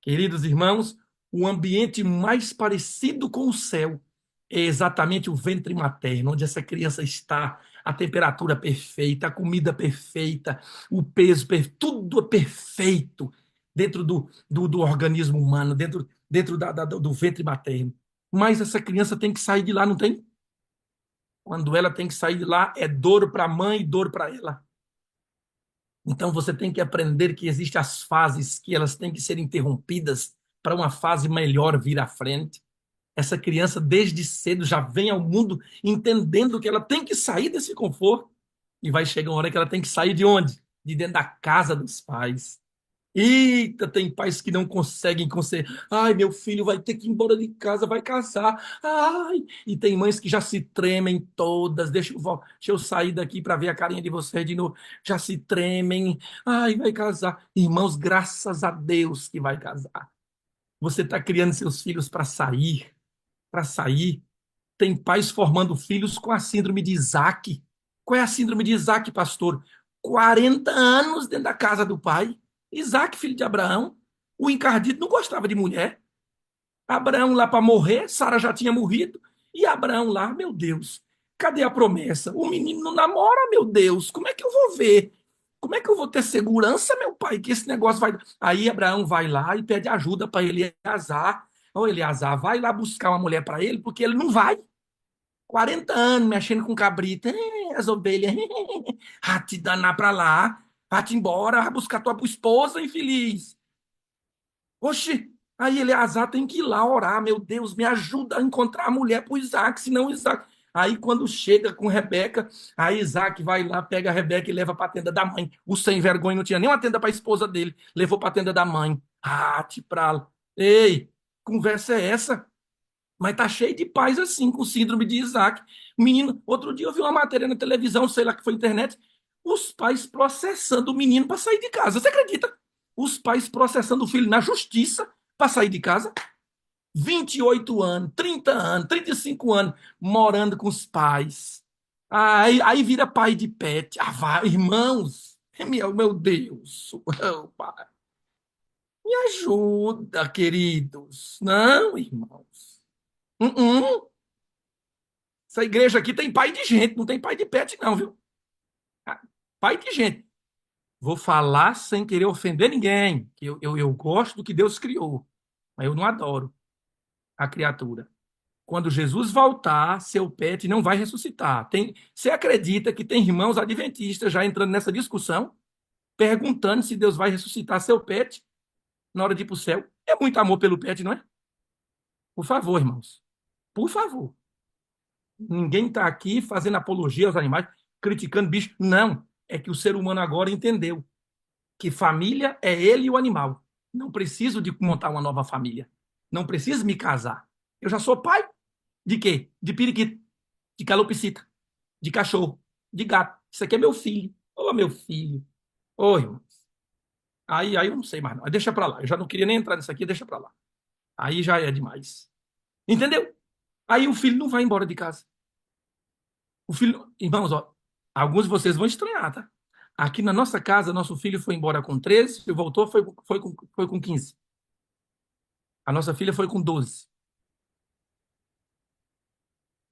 Queridos irmãos, o ambiente mais parecido com o céu é exatamente o ventre materno, onde essa criança está, a temperatura perfeita, a comida perfeita, o peso perfeito, tudo é perfeito dentro do organismo humano, dentro do ventre materno. Mas essa criança tem que sair de lá, não tem? Quando ela tem que sair de lá, é dor para a mãe e dor para ela. Então você tem que aprender que existem as fases que elas têm que ser interrompidas para uma fase melhor vir à frente. Essa criança, desde cedo, já vem ao mundo entendendo que ela tem que sair desse conforto e vai chegar uma hora que ela tem que sair de onde? De dentro da casa dos pais. Eita, tem pais que não conseguem conser. Ai, meu filho vai ter que ir embora de casa, vai casar. Ai, e tem mães que já se tremem todas. Deixa eu sair daqui para ver a carinha de vocês de novo. Já se tremem. Ai, vai casar. Irmãos, graças a Deus que vai casar. Você está criando seus filhos para sair, para sair. Tem pais formando filhos com a síndrome de Isaac. Qual é a síndrome de Isaac, pastor? 40 anos dentro da casa do pai. Isaac, filho de Abraão. O encardido não gostava de mulher. Abraão lá para morrer, Sara já tinha morrido. E Abraão lá, meu Deus, cadê a promessa? O menino não namora, meu Deus. Como é que eu vou ver? Como é que eu vou ter segurança, meu pai, que esse negócio vai. Aí Abraão vai lá e pede ajuda para Eleazar. Ô, Eleazar, vai lá buscar uma mulher para ele, porque ele não vai. 40 anos mexendo com cabrita, as ovelhas, ah, te danar pra lá, vai te embora, vai buscar tua esposa, infeliz. Oxi, aí Eleazar tem que ir lá orar, meu Deus, me ajuda a encontrar a mulher pro Isaac, senão Isaac. Aí quando chega com Rebeca, aí Isaac vai lá, pega a Rebeca e leva pra tenda da mãe. O sem vergonha não tinha nem uma tenda pra esposa dele, levou pra tenda da mãe. Ah, te pra lá. Ei, conversa é essa? Mas tá cheio de pais assim, com síndrome de Isaac. Menino, outro dia eu vi uma matéria na televisão, sei lá que foi internet, os pais processando o menino para sair de casa. Você acredita? Os pais processando o filho na justiça para sair de casa. 28 anos, 30 anos, 35 anos, morando com os pais. Aí vira pai de pet. Ah, vai, irmãos, meu Deus. Oh, pai. Me ajuda, queridos. Não, irmãos. Uh-uh. Essa igreja aqui tem pai de gente, não tem pai de pet, não, viu? Ah, pai de gente. Vou falar sem querer ofender ninguém. Que eu gosto do que Deus criou, mas eu não adoro a criatura. Quando Jesus voltar, seu pet não vai ressuscitar. Você acredita que tem irmãos adventistas já entrando nessa discussão, perguntando se Deus vai ressuscitar seu pet na hora de ir para o céu? É muito amor pelo pet, não é? Por favor, irmãos. Por favor. Ninguém está aqui fazendo apologia aos animais, criticando bicho. Não. É que o ser humano agora entendeu que família é ele e o animal. Não preciso de montar uma nova família. Não preciso me casar. Eu já sou pai de quê? De periquito, de calopsita, de cachorro, de gato. Isso aqui é meu filho. Ô, meu filho. Ô, irmãos. Aí eu não sei mais não. Deixa pra lá. Eu já não queria nem entrar nisso aqui, deixa pra lá. Aí já é demais. Entendeu? Aí o filho não vai embora de casa. O filho, irmãos, ó, alguns de vocês vão estranhar, tá? Aqui na nossa casa, nosso filho foi embora com 13 e voltou, foi com 15. A nossa filha foi com 12.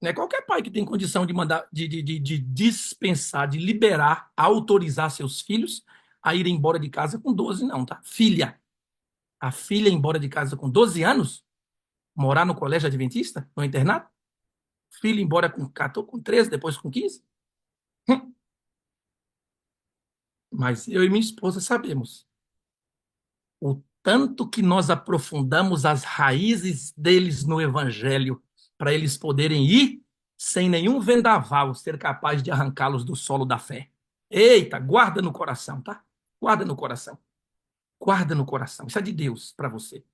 Não é qualquer pai que tem condição de mandar, de dispensar, de liberar, autorizar seus filhos a irem embora de casa com 12, não, tá? Filha. A filha ir embora de casa com 12 anos, morar no colégio adventista, no internato? Filho embora com 14, com 13, depois com 15? Hum. Mas eu e minha esposa sabemos o tanto que nós aprofundamos as raízes deles no evangelho para eles poderem ir sem nenhum vendaval ser capaz de arrancá-los do solo da fé. Eita, guarda no coração, tá? Guarda no coração. Guarda no coração. Isso é de Deus para você.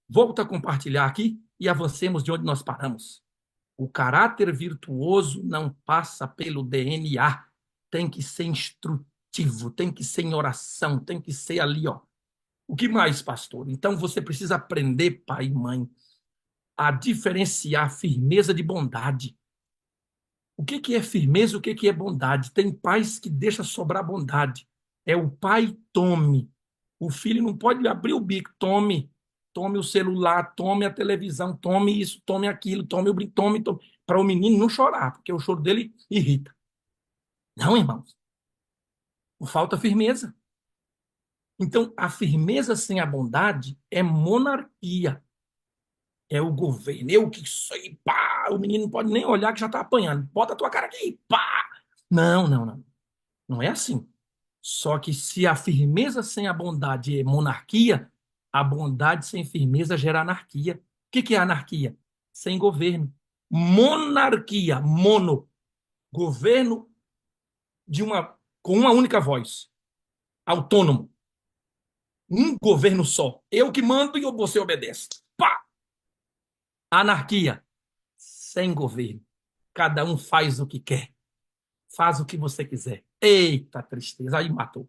Volta a compartilhar aqui e avancemos de onde nós paramos. O caráter virtuoso não passa pelo DNA. Tem que ser instrutivo, tem que ser em oração, tem que ser ali, ó. O que mais, pastor? Então você precisa aprender, pai e mãe, a diferenciar firmeza de bondade. O que é firmeza, o que é bondade? Tem pais que deixam sobrar bondade. É o pai tome. O filho não pode abrir o bico, tome. Tome o celular, tome a televisão, tome isso, tome aquilo, tome o brinco, tome. Para o menino não chorar, porque o choro dele irrita. Não, irmãos. Falta firmeza. Então, a firmeza sem a bondade é monarquia. É o governo. Eu que sei, pá. O menino não pode nem olhar que já está apanhando. Bota a tua cara aqui, pá. Não, não, não. Não é assim. Só que se a firmeza sem a bondade é monarquia, a bondade sem firmeza gera anarquia. O que é anarquia? Sem governo. Monarquia, mono, governo com uma única voz, autônomo. Um governo só. Eu que mando e você obedece. Pá! Anarquia, sem governo. Cada um faz o que quer. Faz o que você quiser. Eita tristeza, aí matou.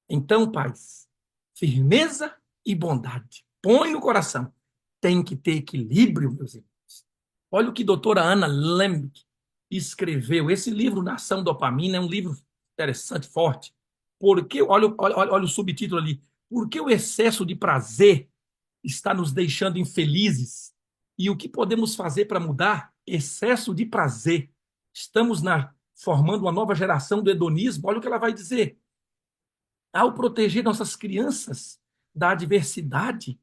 Então, pais, firmeza e bondade. Põe no coração. Tem que ter equilíbrio, meus irmãos. Olha o que a doutora Ana Lemke escreveu. Esse livro, Nação Dopamina, é um livro interessante, forte. Porque, olha o subtítulo ali. Por que o excesso de prazer está nos deixando infelizes? E o que podemos fazer para mudar? Excesso de prazer. Estamos formando uma nova geração do hedonismo. Olha o que ela vai dizer. Ao proteger nossas crianças da adversidade,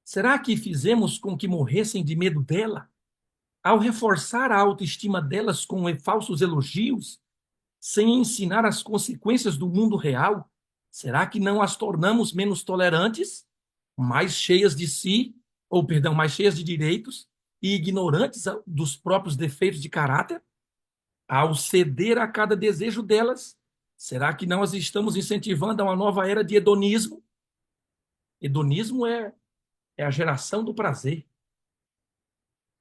será que fizemos com que morressem de medo dela? Ao reforçar a autoestima delas com falsos elogios, sem ensinar as consequências do mundo real, será que não as tornamos menos tolerantes, mais cheias de si, ou perdão, mais cheias de direitos e ignorantes dos próprios defeitos de caráter? Ao ceder a cada desejo delas, será que não as estamos incentivando a uma nova era de hedonismo? Hedonismo é a geração do prazer.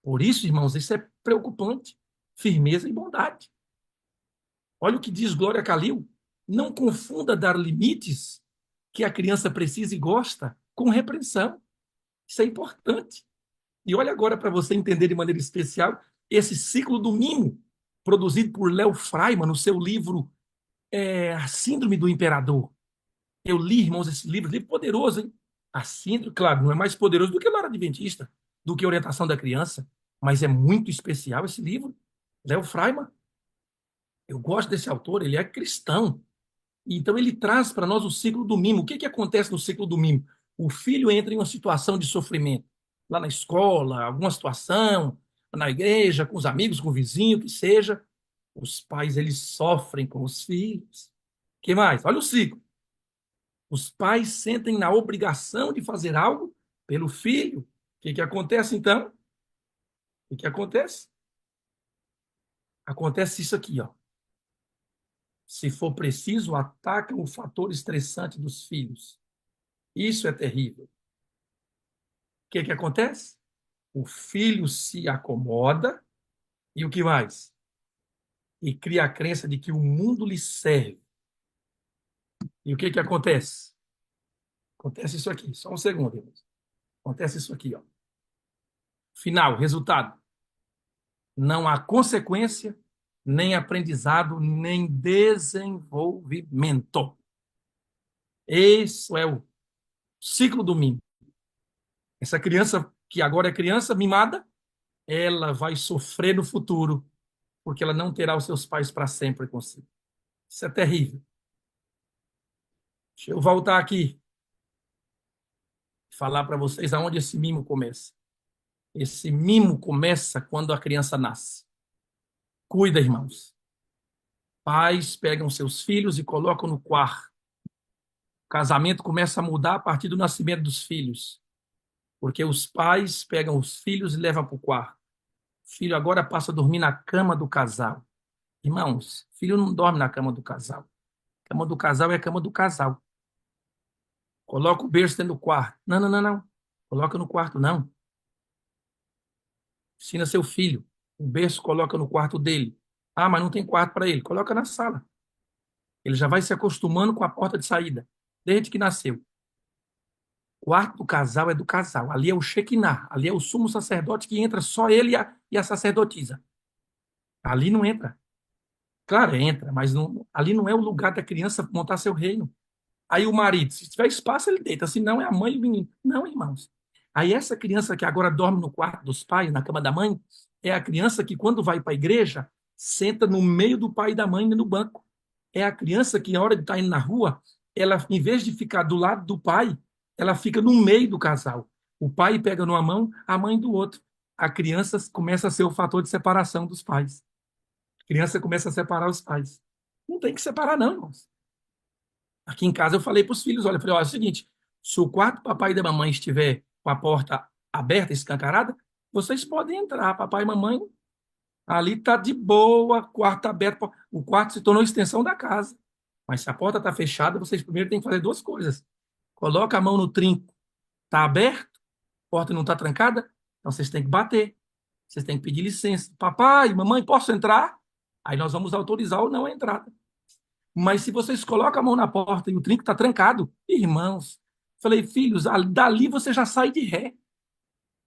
Por isso, irmãos, isso é preocupante. Firmeza e bondade. Olha o que diz Glória Calil. Não confunda dar limites que a criança precisa e gosta com repreensão. Isso é importante. E olha agora para você entender de maneira especial esse ciclo do mimo, produzido por Léo Freiman no seu livro A Síndrome do Imperador. Eu li, irmãos, esse livro poderoso, hein? A Síndrome, claro, não é mais poderoso do que o Lar Adventista, do que a Orientação da Criança, mas é muito especial esse livro. Léo Freiman. Eu gosto desse autor, ele é cristão. Então ele traz para nós o ciclo do mimo. O que acontece no ciclo do mimo? O filho entra em uma situação de sofrimento, lá na escola, alguma situação, na igreja, com os amigos, com o vizinho, que seja. Os pais, eles sofrem com os filhos. O que mais? Olha o ciclo. Os pais sentem na obrigação de fazer algo pelo filho. O que acontece, então? O que acontece? Acontece isso aqui, ó. Se for preciso, atacam o fator estressante dos filhos. Isso é terrível. O que acontece? O filho se acomoda e o que mais? E cria a crença de que o mundo lhe serve. E o que acontece? Acontece isso aqui. Só um segundo, irmãos. Acontece isso aqui, ó. Final, resultado. Não há consequência, nem aprendizado, nem desenvolvimento. Esse é o ciclo do mimo. Essa criança que agora é criança mimada, ela vai sofrer no futuro, porque ela não terá os seus pais para sempre consigo. Isso é terrível. Deixa eu voltar aqui e falar para vocês aonde esse mimo começa. Esse mimo começa quando a criança nasce. Cuida, irmãos. Pais pegam seus filhos e colocam no quarto. O casamento começa a mudar a partir do nascimento dos filhos, porque os pais pegam os filhos e levam para o quarto. O filho agora passa a dormir na cama do casal. Irmãos, filho não dorme na cama do casal. A cama do casal é a cama do casal. Coloca o berço dentro do quarto. Não, não, não, não. Coloca no quarto, não. Ensina seu filho. O berço coloca no quarto dele. Ah, mas não tem quarto para ele. Coloca na sala. Ele já vai se acostumando com a porta de saída, desde que nasceu. O quarto do casal é do casal. Ali é o Shekinah. Ali é o sumo sacerdote que entra só ele e a sacerdotisa. Ali não entra. Claro, entra, mas não, ali não é o lugar da criança montar seu reino. Aí o marido, se tiver espaço, ele deita, senão é a mãe e o menino. Não, irmãos. Aí essa criança que agora dorme no quarto dos pais, na cama da mãe, é a criança que, quando vai para a igreja, senta no meio do pai e da mãe no banco. É a criança que, na hora de estar indo na rua, ela, em vez de ficar do lado do pai, ela fica no meio do casal. O pai pega numa mão, a mãe do outro. A criança começa a ser o fator de separação dos pais. A criança começa a separar os pais. Não tem que separar, não, irmãos. Aqui em casa eu falei para os filhos, olha, eu falei, olha, é o seguinte, se o quarto do papai e da mamãe estiver com a porta aberta, escancarada, vocês podem entrar, papai e mamãe, ali está de boa, quarto tá aberto, o quarto se tornou extensão da casa. Mas se a porta está fechada, vocês primeiro têm que fazer duas coisas. Coloca a mão no trinco, está aberto, a porta não está trancada, então vocês têm que bater. Vocês têm que pedir licença. Papai, mamãe, posso entrar? Aí nós vamos autorizar ou não a entrada. Mas se vocês colocam a mão na porta e o trinco está trancado, irmãos, falei, filhos, dali você já sai de ré.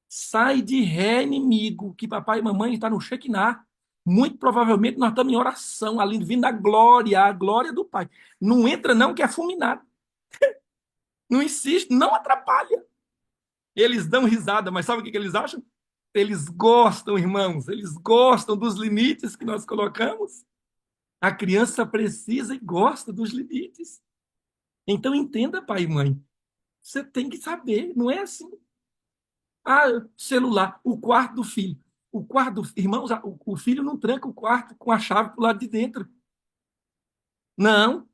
Sai de ré, inimigo, que papai e mamãe estão no Shekinah. Muito provavelmente nós estamos em oração, ali vindo a glória do Pai. Não entra não, que é fulminado. Não insiste, não atrapalha. Eles dão risada, mas sabe o que eles acham? Eles gostam, irmãos, eles gostam dos limites que nós colocamos. A criança precisa e gosta dos limites. Então entenda, pai e mãe, você tem que saber, não é assim. Ah, celular, o quarto do filho. O quarto do irmãos, o filho não tranca o quarto com a chave para o lado de dentro. Não.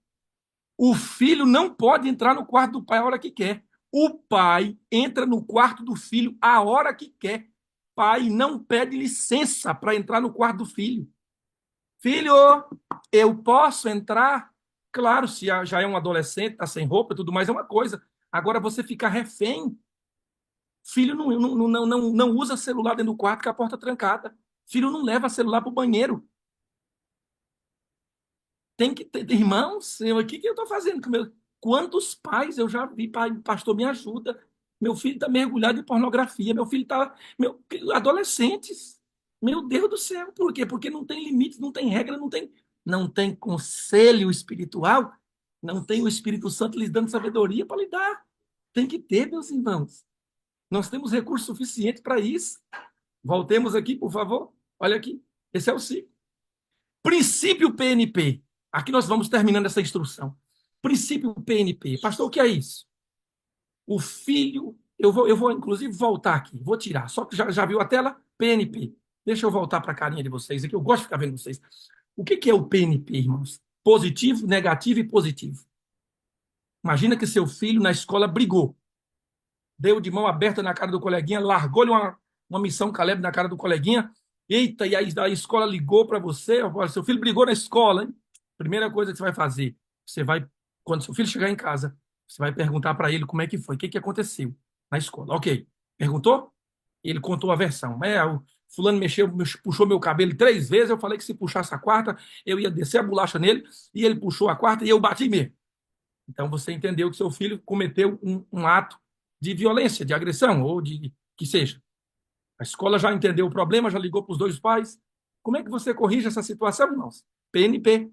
O filho não pode entrar no quarto do pai a hora que quer. O pai entra no quarto do filho a hora que quer. Pai não pede licença para entrar no quarto do filho. Filho, eu posso entrar? Claro, se já é um adolescente, está sem roupa e tudo mais, é uma coisa. Agora, você ficar refém. Filho não usa celular dentro do quarto com a porta trancada. Filho não leva celular para o banheiro. Tem que ter, irmãos, o que eu estou fazendo com meu. Quantos pais eu já vi, pai, pastor, me ajuda. Meu filho está mergulhado em pornografia. Meu filho está. Adolescentes. Meu Deus do céu. Por quê? Porque não tem limites, não tem regra, não tem conselho espiritual, não tem o Espírito Santo lhes dando sabedoria para lidar. Tem que ter, meus irmãos. Nós temos recursos suficientes para isso. Voltemos aqui, por favor. Olha aqui. Esse é o ciclo. Princípio PNP. Aqui nós vamos terminando essa instrução. Princípio PNP. Pastor, o que é isso? O filho. Eu vou inclusive, voltar aqui. Vou tirar. Só que já viu a tela? PNP. Deixa eu voltar para a carinha de vocês aqui. Eu gosto de ficar vendo vocês. O que é o PNP, irmãos? Positivo, negativo e positivo. Imagina que seu filho na escola brigou. Deu de mão aberta na cara do coleguinha, largou-lhe uma missão Caleb na cara do coleguinha. Eita, e aí a escola ligou para você, olha, seu filho brigou na escola, hein? Primeira coisa que você vai fazer, você vai, quando seu filho chegar em casa, você vai perguntar para ele como é que foi, o que aconteceu na escola. Ok, perguntou? Ele contou a versão. O fulano puxou meu cabelo 3 vezes, eu falei que se puxasse a quarta, eu ia descer a bolacha nele, e ele puxou a quarta e eu bati mesmo. Então você entendeu que seu filho cometeu um ato de violência, de agressão, ou de que seja. A escola já entendeu o problema, já ligou para os dois pais. Como é que você corrige essa situação, irmãos? PNP.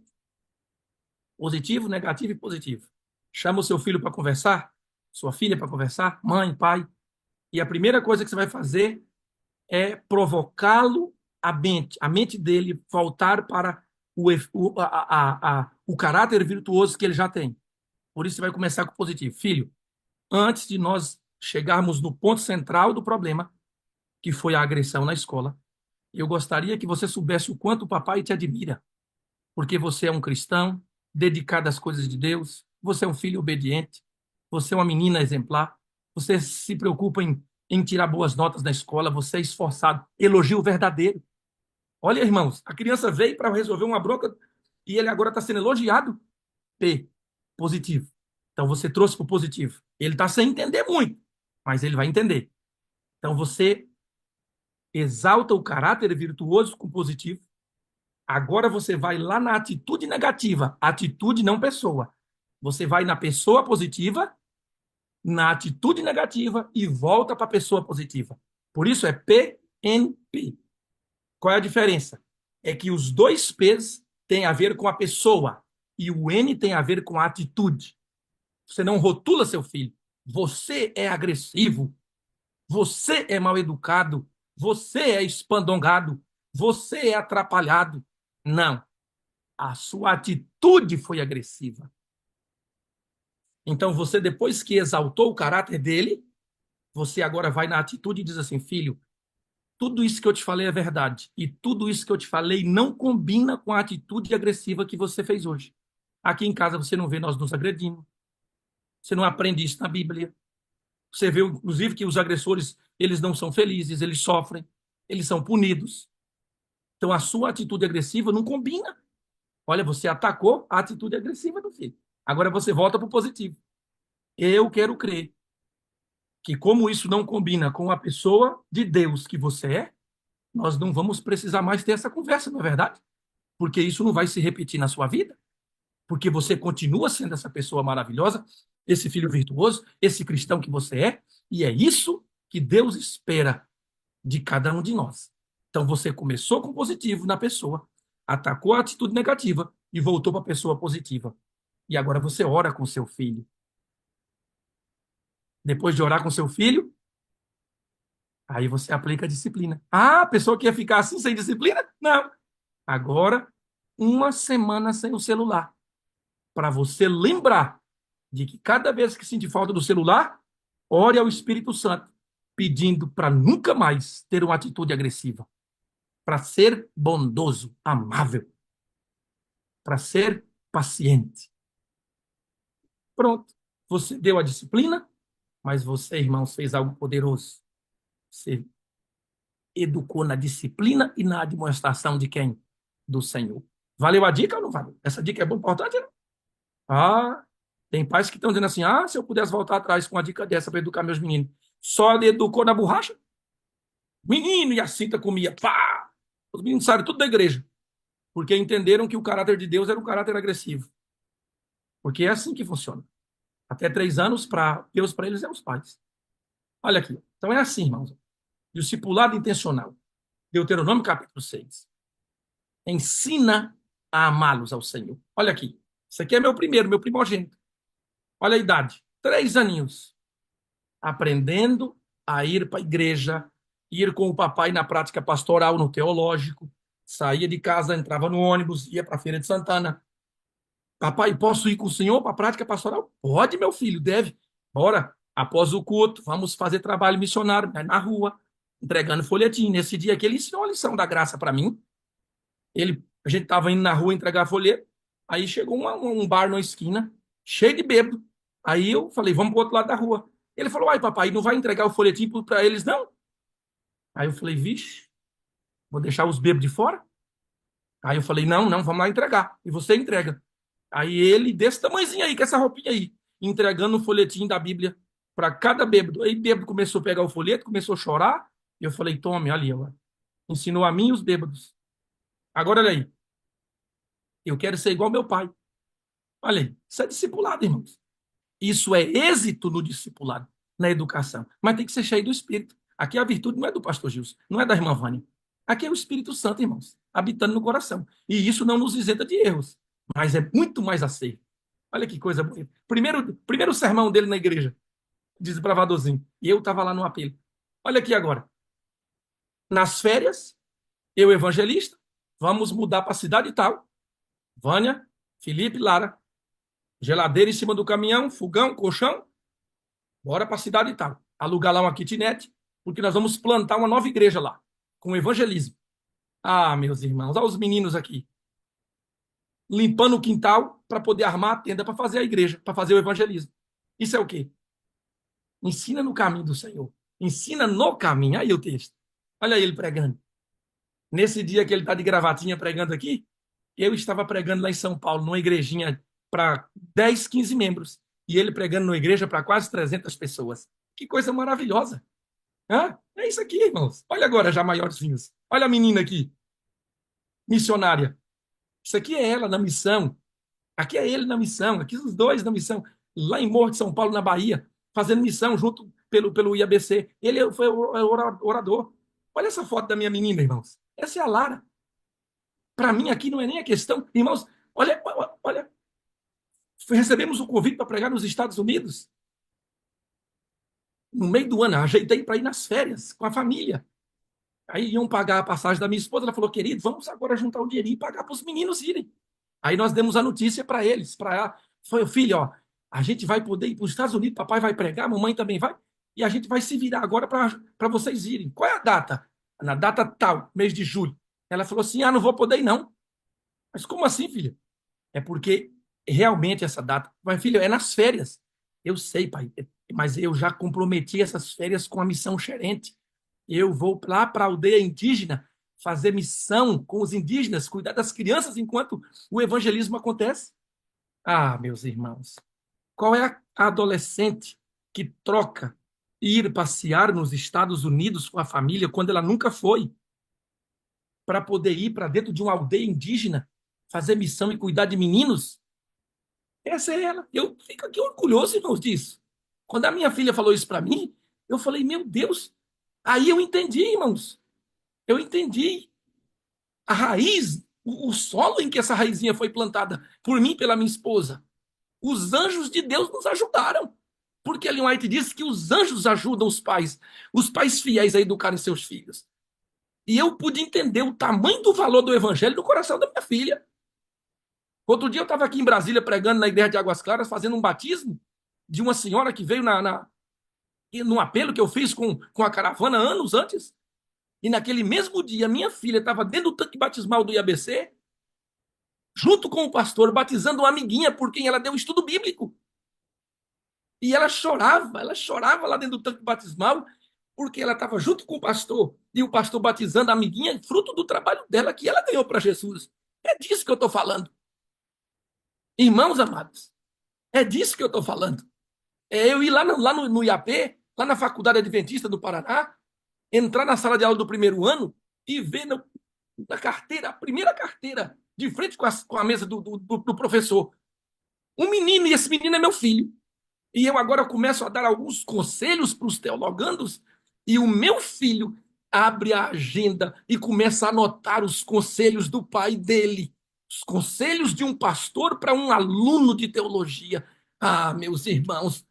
Positivo, negativo e positivo. chama o seu filho para conversar, sua filha para conversar, mãe, pai, e a primeira coisa que você vai fazer é provocá-lo, a mente dele voltar para o caráter virtuoso que ele já tem. Por isso, você vai começar com o positivo. Filho, antes de nós chegarmos no ponto central do problema, que foi a agressão na escola, eu gostaria que você soubesse o quanto o papai te admira, porque você é um cristão, dedicado às coisas de Deus, você é um filho obediente, você é uma menina exemplar, você se preocupa em tirar boas notas na escola, você é esforçado, elogio verdadeiro. Olha, irmãos, a criança veio para resolver uma bronca e ele agora está sendo elogiado. P, positivo. Então você trouxe para o positivo. Ele está sem entender muito, mas ele vai entender. Então você exalta o caráter virtuoso com positivo. Agora você vai lá na atitude negativa, atitude não pessoa. Você vai na pessoa positiva, na atitude negativa e volta para a pessoa positiva. Por isso é PNP. Qual é a diferença? É que os dois P's têm a ver com a pessoa e o N tem a ver com a atitude. Você não rotula seu filho. Você é agressivo. Você é mal educado. Você é espandongado. Você é atrapalhado. Não. A sua atitude foi agressiva. Então, você, depois que exaltou o caráter dele, você agora vai na atitude e diz assim, filho, tudo isso que eu te falei é verdade. E tudo isso que eu te falei não combina com a atitude agressiva que você fez hoje. Aqui em casa você não vê nós nos agredindo. Você não aprende isso na Bíblia. Você vê, inclusive, que os agressores, eles não são felizes, eles sofrem, eles são punidos. Então, a sua atitude agressiva não combina. Olha, você atacou a atitude agressiva do filho. Agora você volta para o positivo. Eu quero crer que, como isso não combina com a pessoa de Deus que você é, nós não vamos precisar mais ter essa conversa, não é verdade? Porque isso não vai se repetir na sua vida, porque você continua sendo essa pessoa maravilhosa, esse filho virtuoso, esse cristão que você é, e é isso que Deus espera de cada um de nós. Então você começou com positivo na pessoa, atacou a atitude negativa e voltou para a pessoa positiva. E agora você ora com seu filho. Depois de orar com seu filho, aí você aplica a disciplina. Ah, a pessoa que ia ficar assim sem disciplina? Não. Agora, uma semana sem o celular. Para você lembrar de que cada vez que sentir falta do celular, ore ao Espírito Santo, pedindo para nunca mais ter uma atitude agressiva. Para ser bondoso, amável. Para ser paciente. Pronto. Você deu a disciplina, mas você, irmãos, fez algo poderoso. Você educou na disciplina e na admoestação de quem? Do Senhor. Valeu a dica ou não valeu? Essa dica é bem importante, né? Ah, tem pais que estão dizendo assim, se eu pudesse voltar atrás com uma dica dessa para educar meus meninos. Só educou na borracha? Menino, e a cinta comia. Pá! Os meninos saíram tudo da igreja. Porque entenderam que o caráter de Deus era um caráter agressivo. Porque é assim que funciona. Até 3 anos, Deus para eles é os pais. Olha aqui. Então é assim, irmãos. Discipulado intencional. Deuteronômio capítulo 6. Ensina a amá-los ao Senhor. Olha aqui. Isso aqui é meu primogênito. Olha a idade. 3 aninhos. Aprendendo a ir para a igreja, ir com o papai na prática pastoral, no teológico. Saía de casa, entrava no ônibus, ia para a Feira de Santana. Papai, posso ir com o senhor para a prática pastoral? Pode, meu filho, deve. Bora. Após o culto, vamos fazer trabalho missionário na rua, entregando folhetim. Nesse dia aqui, ele ensinou a lição da graça para mim. A gente estava indo na rua entregar folheto, aí chegou um bar na esquina, cheio de bêbado. Aí eu falei, vamos para o outro lado da rua. Ele falou, ai, papai, não vai entregar o folhetim para eles, não? Aí eu falei, vixe, vou deixar os bêbados de fora? Aí eu falei, não, não, vamos lá entregar. E você entrega. Aí ele, desse tamanhozinho aí, com essa roupinha aí, entregando o folhetim da Bíblia para cada bêbado. Aí o bêbado começou a pegar o folheto, começou a chorar. E eu falei, tome, ali, ó. Ensinou a mim e os bêbados. Agora, olha aí. Eu quero ser igual ao meu pai. Olha aí. Isso é discipulado, irmãos. Isso é êxito no discipulado, na educação. Mas tem que ser cheio do Espírito. Aqui a virtude não é do pastor Gilson, não é da irmã Vânia. Aqui é o Espírito Santo, irmãos, habitando no coração. E isso não nos isenta de erros, mas é muito mais aceito. Olha que coisa bonita. Primeiro sermão dele na igreja, desbravadorzinho. E eu estava lá no apelo. Olha aqui agora. Nas férias, eu, evangelista, vamos mudar para a cidade tal. Vânia, Felipe, Lara. Geladeira em cima do caminhão, fogão, colchão. Bora para a cidade tal. Alugar lá uma kitnet, porque nós vamos plantar uma nova igreja lá, com evangelismo. Ah, meus irmãos, olha os meninos aqui. Limpando o quintal para poder armar a tenda para fazer a igreja, para fazer o evangelismo. Isso é o quê? Ensina no caminho do Senhor. Ensina no caminho. Aí o texto. Olha ele pregando. Nesse dia que ele está de gravatinha pregando aqui, eu estava pregando lá em São Paulo, numa igrejinha para 10, 15 membros. E ele pregando numa igreja para quase 300 pessoas. Que coisa maravilhosa. Hã? É isso aqui, irmãos. Olha agora, já maiores vinhos. Olha a menina aqui, missionária. Isso aqui é ela na missão. Aqui é ele na missão. Aqui os dois na missão. Lá em Morro de São Paulo, na Bahia, fazendo missão junto pelo IABC. Ele foi o orador. Olha essa foto da minha menina, irmãos. Essa é a Lara. Para mim, aqui não é nem a questão. Irmãos, olha. Recebemos o convite para pregar nos Estados Unidos. No meio do ano, ajeitei para ir nas férias com a família. Aí iam pagar a passagem da minha esposa. Ela falou, querido, vamos agora juntar o dinheirinho e pagar para os meninos irem. Aí nós demos a notícia para eles. Foi, filho, ó, a gente vai poder ir para os Estados Unidos, papai vai pregar, mamãe também vai, e a gente vai se virar agora para vocês irem. Qual é a data? Na data tal, mês de julho. Ela falou assim, não vou poder ir não. Mas como assim, filha? É porque realmente essa data, mas filho, é nas férias. Eu sei, pai, mas eu já comprometi essas férias com a missão Xerente. Eu vou lá para a aldeia indígena fazer missão com os indígenas, cuidar das crianças enquanto o evangelismo acontece. Ah, meus irmãos, qual é a adolescente que troca ir passear nos Estados Unidos com a família quando ela nunca foi, para poder ir para dentro de uma aldeia indígena, fazer missão e cuidar de meninos? Essa é ela. Eu fico aqui orgulhoso, irmãos, disso. Quando a minha filha falou isso para mim, eu falei, meu Deus. Aí eu entendi, irmãos. Eu entendi a raiz, o solo em que essa raizinha foi plantada por mim e pela minha esposa. Os anjos de Deus nos ajudaram. Porque Ellen White diz que os anjos ajudam os pais fiéis a educarem seus filhos. E eu pude entender o tamanho do valor do evangelho no coração da minha filha. Outro dia eu estava aqui em Brasília pregando na igreja de Águas Claras, fazendo um batismo de uma senhora que veio num apelo que eu fiz com a caravana anos antes. E naquele mesmo dia, minha filha estava dentro do tanque batismal do IABC, junto com o pastor, batizando uma amiguinha por quem ela deu um estudo bíblico. E ela chorava lá dentro do tanque batismal, porque ela estava junto com o pastor, e o pastor batizando a amiguinha, fruto do trabalho dela que ela ganhou para Jesus. É disso que eu estou falando. Irmãos amados, é disso que eu estou falando. É eu ir lá no IAP, lá na Faculdade Adventista do Paraná, entrar na sala de aula do primeiro ano e ver na carteira, a primeira carteira, de frente com a mesa do professor, um menino, e esse menino é meu filho. E eu agora começo a dar alguns conselhos para os teologandos, e o meu filho abre a agenda e começa a anotar os conselhos do pai dele, os conselhos de um pastor para um aluno de teologia. Ah, meus irmãos,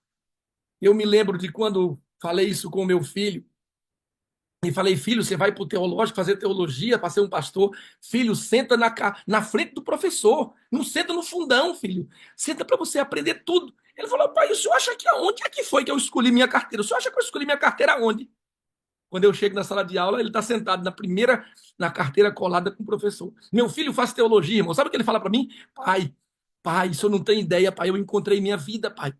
eu me lembro de quando falei isso com o meu filho, e falei, filho, você vai para o teológico fazer teologia para ser um pastor? Filho, senta na frente do professor. Não senta no fundão, filho. Senta para você aprender tudo. Ele falou, pai, o senhor acha que aonde é que foi que eu escolhi minha carteira? O senhor acha que eu escolhi minha carteira aonde? Quando eu chego na sala de aula, ele está sentado na carteira colada com o professor. Meu filho faz teologia, irmão. Sabe o que ele fala para mim? Pai, o senhor não tem ideia, pai. Eu encontrei minha vida, pai.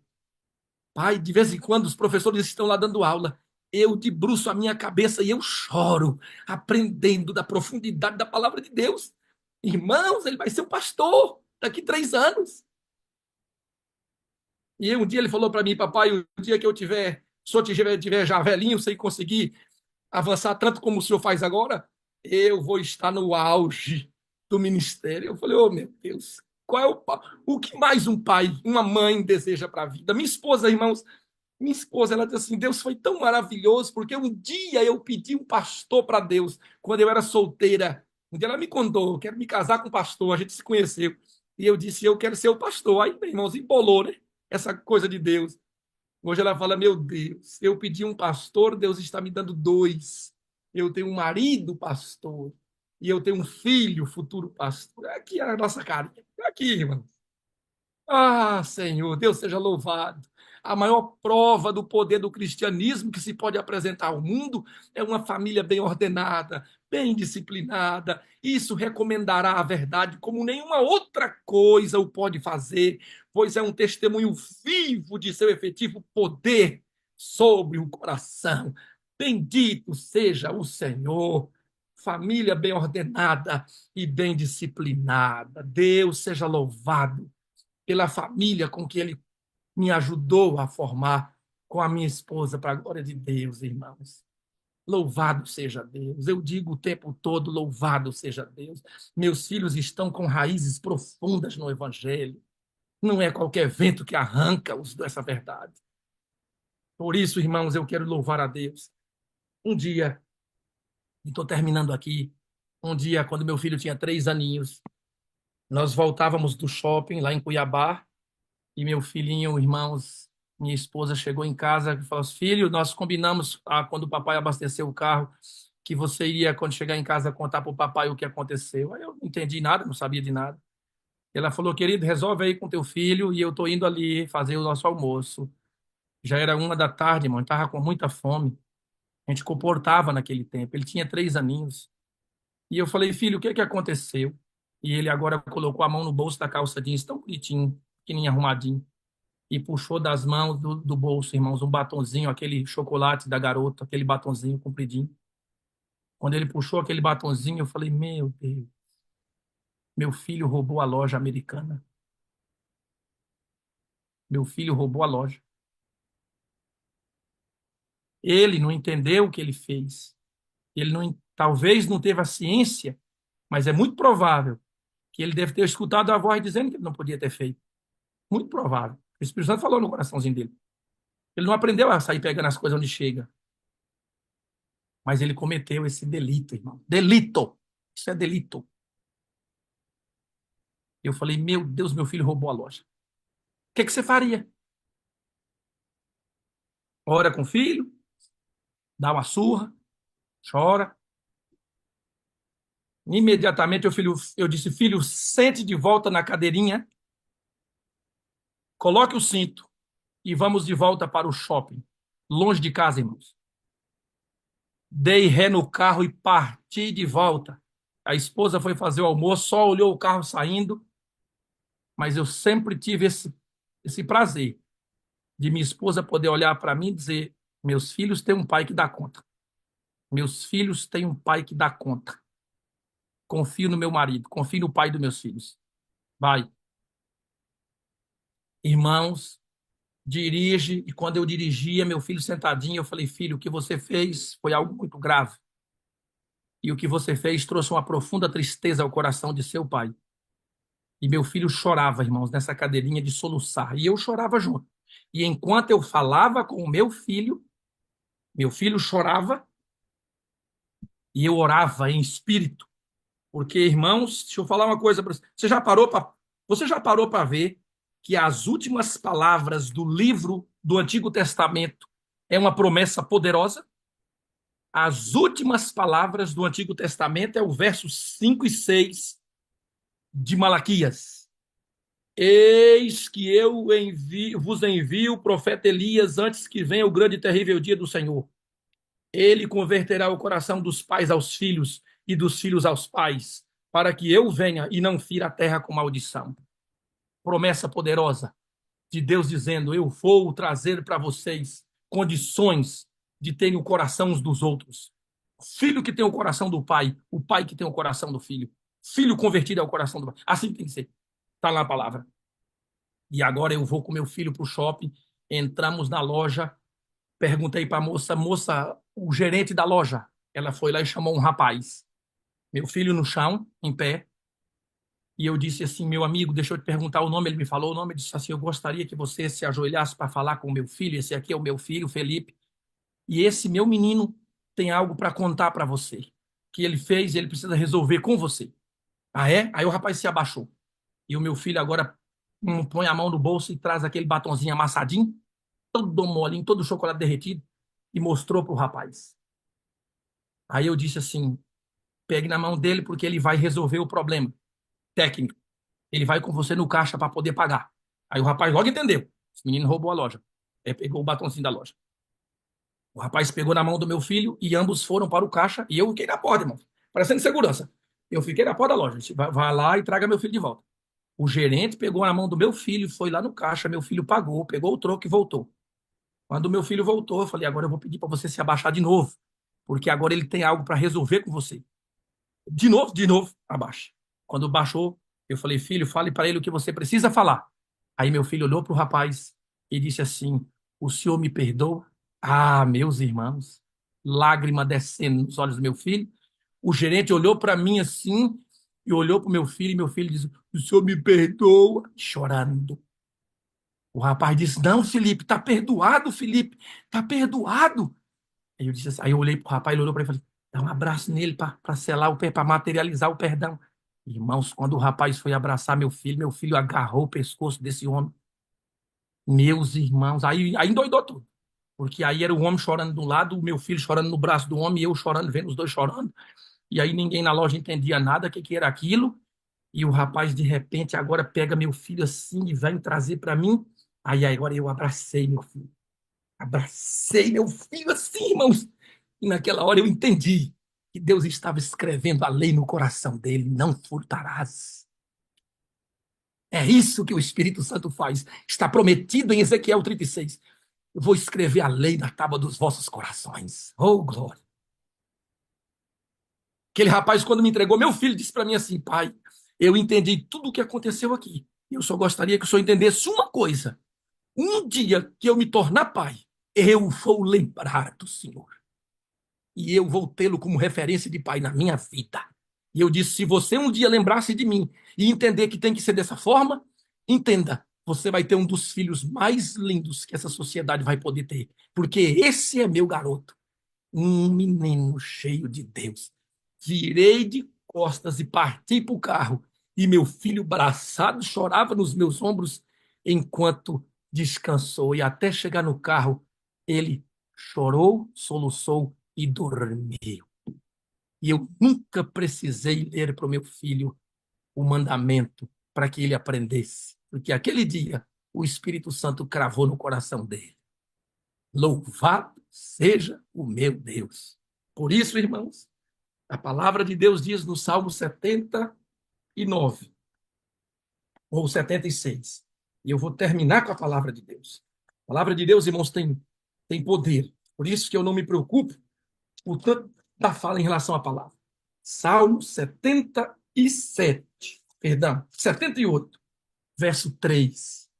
Pai, de vez em quando os professores estão lá dando aula. Eu debruço a minha cabeça e eu choro, aprendendo da profundidade da palavra de Deus. Irmãos, ele vai ser um pastor daqui 3 anos. E um dia ele falou para mim, papai, o dia que se eu tiver já velhinho, sem conseguir avançar tanto como o senhor faz agora, eu vou estar no auge do ministério. Eu falei, oh meu Deus, qual é o que mais um pai, uma mãe deseja para a vida? Minha esposa, ela diz assim, Deus foi tão maravilhoso, porque um dia eu pedi um pastor para Deus, quando eu era solteira. Um dia ela me contou, eu quero me casar com um pastor, a gente se conheceu. E eu disse, eu quero ser o pastor. Aí, meu irmão, se embolou, né? Essa coisa de Deus. Hoje ela fala, meu Deus, eu pedi um pastor, Deus está me dando dois. Eu tenho um marido pastor. E eu tenho um filho, futuro pastor. Aqui é a nossa carinha. Aqui, irmão. Ah, Senhor, Deus seja louvado. A maior prova do poder do cristianismo que se pode apresentar ao mundo é uma família bem ordenada, bem disciplinada. Isso recomendará a verdade como nenhuma outra coisa o pode fazer, pois é um testemunho vivo de seu efetivo poder sobre o coração. Bendito seja o Senhor. Família bem ordenada e bem disciplinada. Deus seja louvado pela família com que ele me ajudou a formar com a minha esposa, para a glória de Deus, irmãos. Louvado seja Deus. Eu digo o tempo todo, louvado seja Deus. Meus filhos estão com raízes profundas no Evangelho. Não é qualquer vento que arranca-os dessa verdade. Por isso, irmãos, eu quero louvar a Deus. Um dia, e estou terminando aqui, um dia, quando meu filho tinha 3 aninhos, nós voltávamos do shopping lá em Cuiabá. E meu filhinho, irmãos, minha esposa chegou em casa e falou assim, filho, nós combinamos quando o papai abasteceu o carro que você iria, quando chegar em casa, contar para o papai o que aconteceu. Aí eu não entendi nada, não sabia de nada. Ela falou, querido, resolve aí com teu filho e eu estou indo ali fazer o nosso almoço. Já era 1 da tarde, irmão, estava com muita fome. A gente comportava naquele tempo. Ele tinha 3 aninhos. E eu falei, filho, o que é que aconteceu? E ele agora colocou a mão no bolso da calça jeans, tão bonitinho, pequenininho, arrumadinho, e puxou das mãos do bolso, irmãos, um batonzinho, aquele chocolate da garota, aquele batonzinho compridinho. Quando ele puxou aquele batonzinho, eu falei, meu Deus, meu filho roubou a loja americana. Meu filho roubou a loja. Ele não entendeu o que ele fez. Ele não, talvez não teve a ciência, mas é muito provável que ele deve ter escutado a voz dizendo que ele não podia ter feito. Muito provável. O Espírito Santo falou no coraçãozinho dele. Ele não aprendeu a sair pegando as coisas onde chega. Mas ele cometeu esse delito, irmão. Delito! Isso é delito. Eu falei, meu Deus, meu filho roubou a loja. O que você faria? Ora com o filho, dá uma surra, chora. Imediatamente eu disse, filho, sente de volta na cadeirinha, coloque o cinto e vamos de volta para o shopping. Longe de casa, irmãos. Dei ré no carro e parti de volta. A esposa foi fazer o almoço, só olhou o carro saindo, mas eu sempre tive esse prazer de minha esposa poder olhar para mim e dizer, meus filhos têm um pai que dá conta. Meus filhos têm um pai que dá conta. Confio no meu marido, confio no pai dos meus filhos. Vai. Irmãos, dirige. E quando eu dirigia, meu filho sentadinho, eu falei, filho, o que você fez foi algo muito grave. E o que você fez trouxe uma profunda tristeza ao coração de seu pai. E meu filho chorava, irmãos, nessa cadeirinha de soluçar. E eu chorava junto. E enquanto eu falava com o meu filho chorava e eu orava em espírito. Porque, irmãos, deixa eu falar uma coisa para você. Você já parou para ver que as últimas palavras do livro do Antigo Testamento é uma promessa poderosa? As últimas palavras do Antigo Testamento é o verso 5 e 6 de Malaquias. Eis que eu vos envio o profeta Elias antes que venha o grande e terrível dia do Senhor. Ele converterá o coração dos pais aos filhos e dos filhos aos pais, para que eu venha e não fira a terra com maldição. Promessa poderosa de Deus dizendo, eu vou trazer para vocês condições de terem o coração uns dos outros. Filho que tem o coração do pai, o pai que tem o coração do filho. Filho convertido ao coração do pai. Assim tem que ser. Está lá a palavra. E agora eu vou com meu filho para o shopping, entramos na loja, perguntei para a moça, o gerente da loja. Ela foi lá e chamou um rapaz. Meu filho no chão, em pé. E eu disse assim, meu amigo, deixa eu te perguntar o nome. Ele me falou o nome, disse assim, eu gostaria que você se ajoelhasse para falar com o meu filho. Esse aqui é o meu filho, Felipe. E esse meu menino tem algo para contar para você. Que ele fez e ele precisa resolver com você. Ah, é? Aí o rapaz se abaixou. E o meu filho agora põe a mão no bolso e traz aquele batonzinho amassadinho, todo molinho, todo chocolate derretido, e mostrou para o rapaz. Aí eu disse assim, pegue na mão dele porque ele vai resolver o problema técnico. Ele vai com você no caixa para poder pagar. Aí o rapaz logo entendeu. Esse menino roubou a loja. Aí pegou o batonzinho da loja. O rapaz pegou na mão do meu filho e ambos foram para o caixa e eu fiquei na porta, irmão, parecendo segurança. Eu fiquei na porta da loja. Disse, vai lá e traga meu filho de volta. O gerente pegou na mão do meu filho, foi lá no caixa, meu filho pagou, pegou o troco e voltou. Quando o meu filho voltou, eu falei, agora eu vou pedir para você se abaixar de novo, porque agora ele tem algo para resolver com você. De novo, abaixa. Quando baixou, eu falei, filho, fale para ele o que você precisa falar. Aí meu filho olhou para o rapaz e disse assim, o senhor me perdoa? Ah, meus irmãos, lágrima descendo nos olhos do meu filho. O gerente olhou para mim assim e olhou para o meu filho e meu filho disse, o senhor me perdoa? Chorando. O rapaz disse, não, Felipe, tá perdoado, Felipe, tá perdoado. Aí eu disse assim, aí eu olhei pro rapaz, ele olhou para mim e falei, dá um abraço nele para selar o pé, para materializar o perdão. Irmãos, quando o rapaz foi abraçar meu filho agarrou o pescoço desse homem. Meus irmãos, aí endoidou tudo. Porque aí era o homem chorando do lado, o meu filho chorando no braço do homem, e eu chorando, vendo os dois chorando. E aí ninguém na loja entendia nada, o que que era aquilo. E o rapaz, de repente, agora pega meu filho assim e vai trazer para mim. Aí agora eu abracei meu filho. Abracei meu filho assim, irmãos. E naquela hora eu entendi que Deus estava escrevendo a lei no coração dele: não furtarás. É isso que o Espírito Santo faz. Está prometido em Ezequiel 36. Eu vou escrever a lei na tábua dos vossos corações. Oh, glória. Aquele rapaz, quando me entregou meu filho, disse para mim assim: pai, eu entendi tudo o que aconteceu aqui. Eu só gostaria que o senhor entendesse uma coisa. Um dia que eu me tornar pai, eu vou lembrar do Senhor. E eu vou tê-lo como referência de pai na minha vida. E eu disse: se você um dia lembrar-se de mim e entender que tem que ser dessa forma, entenda, você vai ter um dos filhos mais lindos que essa sociedade vai poder ter. Porque esse é meu garoto, um menino cheio de Deus. Virei de costas e parti para o carro. E meu filho, braçado, chorava nos meus ombros enquanto descansou. E até chegar no carro, ele chorou, soluçou e dormiu. E eu nunca precisei ler para o meu filho o mandamento para que ele aprendesse. Porque aquele dia o Espírito Santo cravou no coração dele. Louvado seja o meu Deus. Por isso, irmãos, a palavra de Deus diz no Salmo 79, ou 76. E eu vou terminar com a palavra de Deus. A palavra de Deus, irmãos, tem poder. Por isso que eu não me preocupo por tanto da fala em relação à palavra. Salmo 77, perdão, 78, verso 3.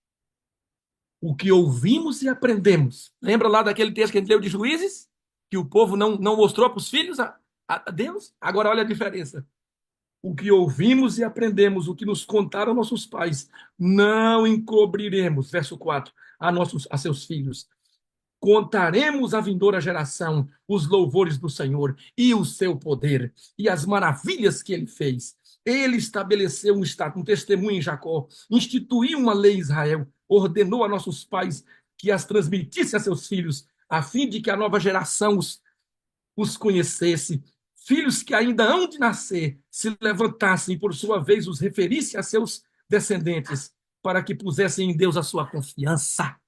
O que ouvimos e aprendemos. Lembra lá daquele texto que a gente leu de Juízes? Que o povo não mostrou para os filhos a Deus? Agora olha a diferença. O que ouvimos e aprendemos, o que nos contaram nossos pais, não encobriremos, verso 4, a seus filhos. Contaremos à vindoura geração os louvores do Senhor e o seu poder e as maravilhas que ele fez. Ele estabeleceu um testemunho em Jacó, instituiu uma lei em Israel, ordenou a nossos pais que as transmitisse a seus filhos, a fim de que a nova geração os conhecesse. Filhos que ainda hão de nascer se levantassem e, por sua vez, os referisse a seus descendentes, para que pusessem em Deus a sua confiança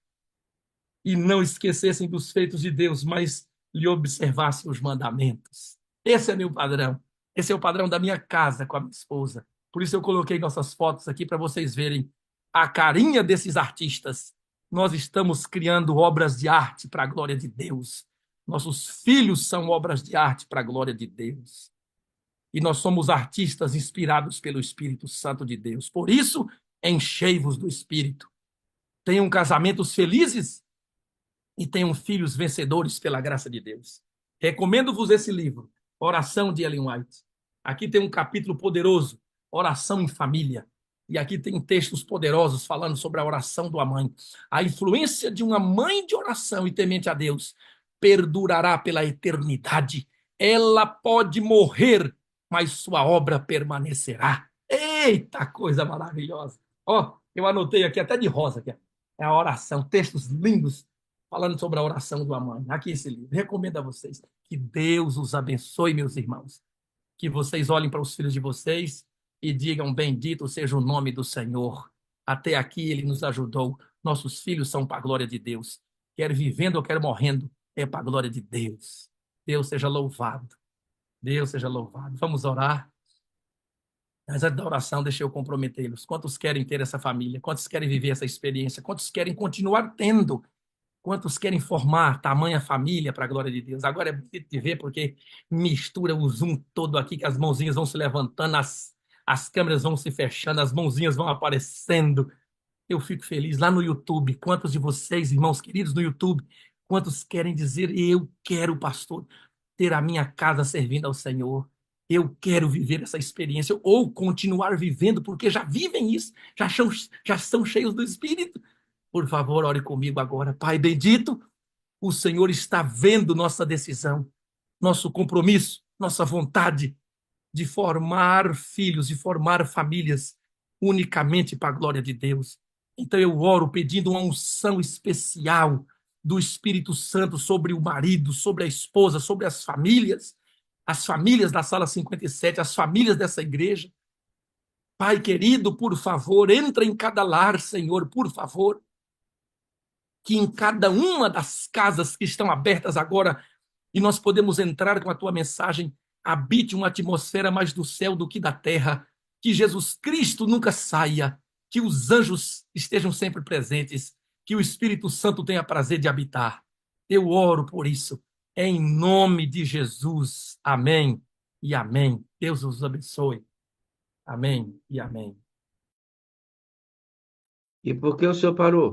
e não esquecessem dos feitos de Deus, mas lhe observassem os mandamentos. Esse é meu padrão. Esse é o padrão da minha casa com a minha esposa. Por isso eu coloquei nossas fotos aqui para vocês verem a carinha desses artistas. Nós estamos criando obras de arte para a glória de Deus. Nossos filhos são obras de arte para a glória de Deus. E nós somos artistas inspirados pelo Espírito Santo de Deus. Por isso, enchei-vos do Espírito. Tenham casamentos felizes e tenham filhos vencedores pela graça de Deus. Recomendo-vos esse livro, Oração de Ellen White. Aqui tem um capítulo poderoso, Oração em Família. E aqui tem textos poderosos falando sobre a oração de uma mãe. A influência de uma mãe de oração e temente a Deus perdurará pela eternidade. Ela pode morrer, mas sua obra permanecerá. Eita, coisa maravilhosa. Ó, eu anotei aqui até de rosa, que é a oração, textos lindos falando sobre a oração do mãe. Aqui esse livro. Recomendo a vocês. Que Deus os abençoe, meus irmãos. Que vocês olhem para os filhos de vocês e digam: bendito seja o nome do Senhor. Até aqui ele nos ajudou. Nossos filhos são para a glória de Deus. Quer vivendo ou quer morrendo, é para a glória de Deus. Deus seja louvado. Deus seja louvado. Vamos orar. Mas antes da oração, deixa eu comprometê-los. Quantos querem ter essa família? Quantos querem viver essa experiência? Quantos querem continuar tendo? Quantos querem formar tamanha família para a glória de Deus? Agora é bonito de ver porque mistura o zoom todo aqui, que as mãozinhas vão se levantando, as câmeras vão se fechando, as mãozinhas vão aparecendo. Eu fico feliz lá no YouTube. Quantos de vocês, irmãos queridos, no YouTube, quantos querem dizer: eu quero, pastor, ter a minha casa servindo ao Senhor? Eu quero viver essa experiência ou continuar vivendo, porque já vivem isso, já são cheios do Espírito. Por favor, ore comigo agora. Pai bendito, o Senhor está vendo nossa decisão, nosso compromisso, nossa vontade de formar filhos, de formar famílias unicamente para a glória de Deus. Então eu oro pedindo uma unção especial do Espírito Santo sobre o marido, sobre a esposa, sobre as famílias da Sala 57, as famílias dessa igreja. Pai querido, por favor, entra em cada lar, Senhor, por favor, que em cada uma das casas que estão abertas agora, e nós podemos entrar com a tua mensagem, habite uma atmosfera mais do céu do que da terra, que Jesus Cristo nunca saia, que os anjos estejam sempre presentes, que o Espírito Santo tenha prazer de habitar. Eu oro por isso, em nome de Jesus. Amém e amém. Deus os abençoe. Amém e amém. E por que o senhor parou?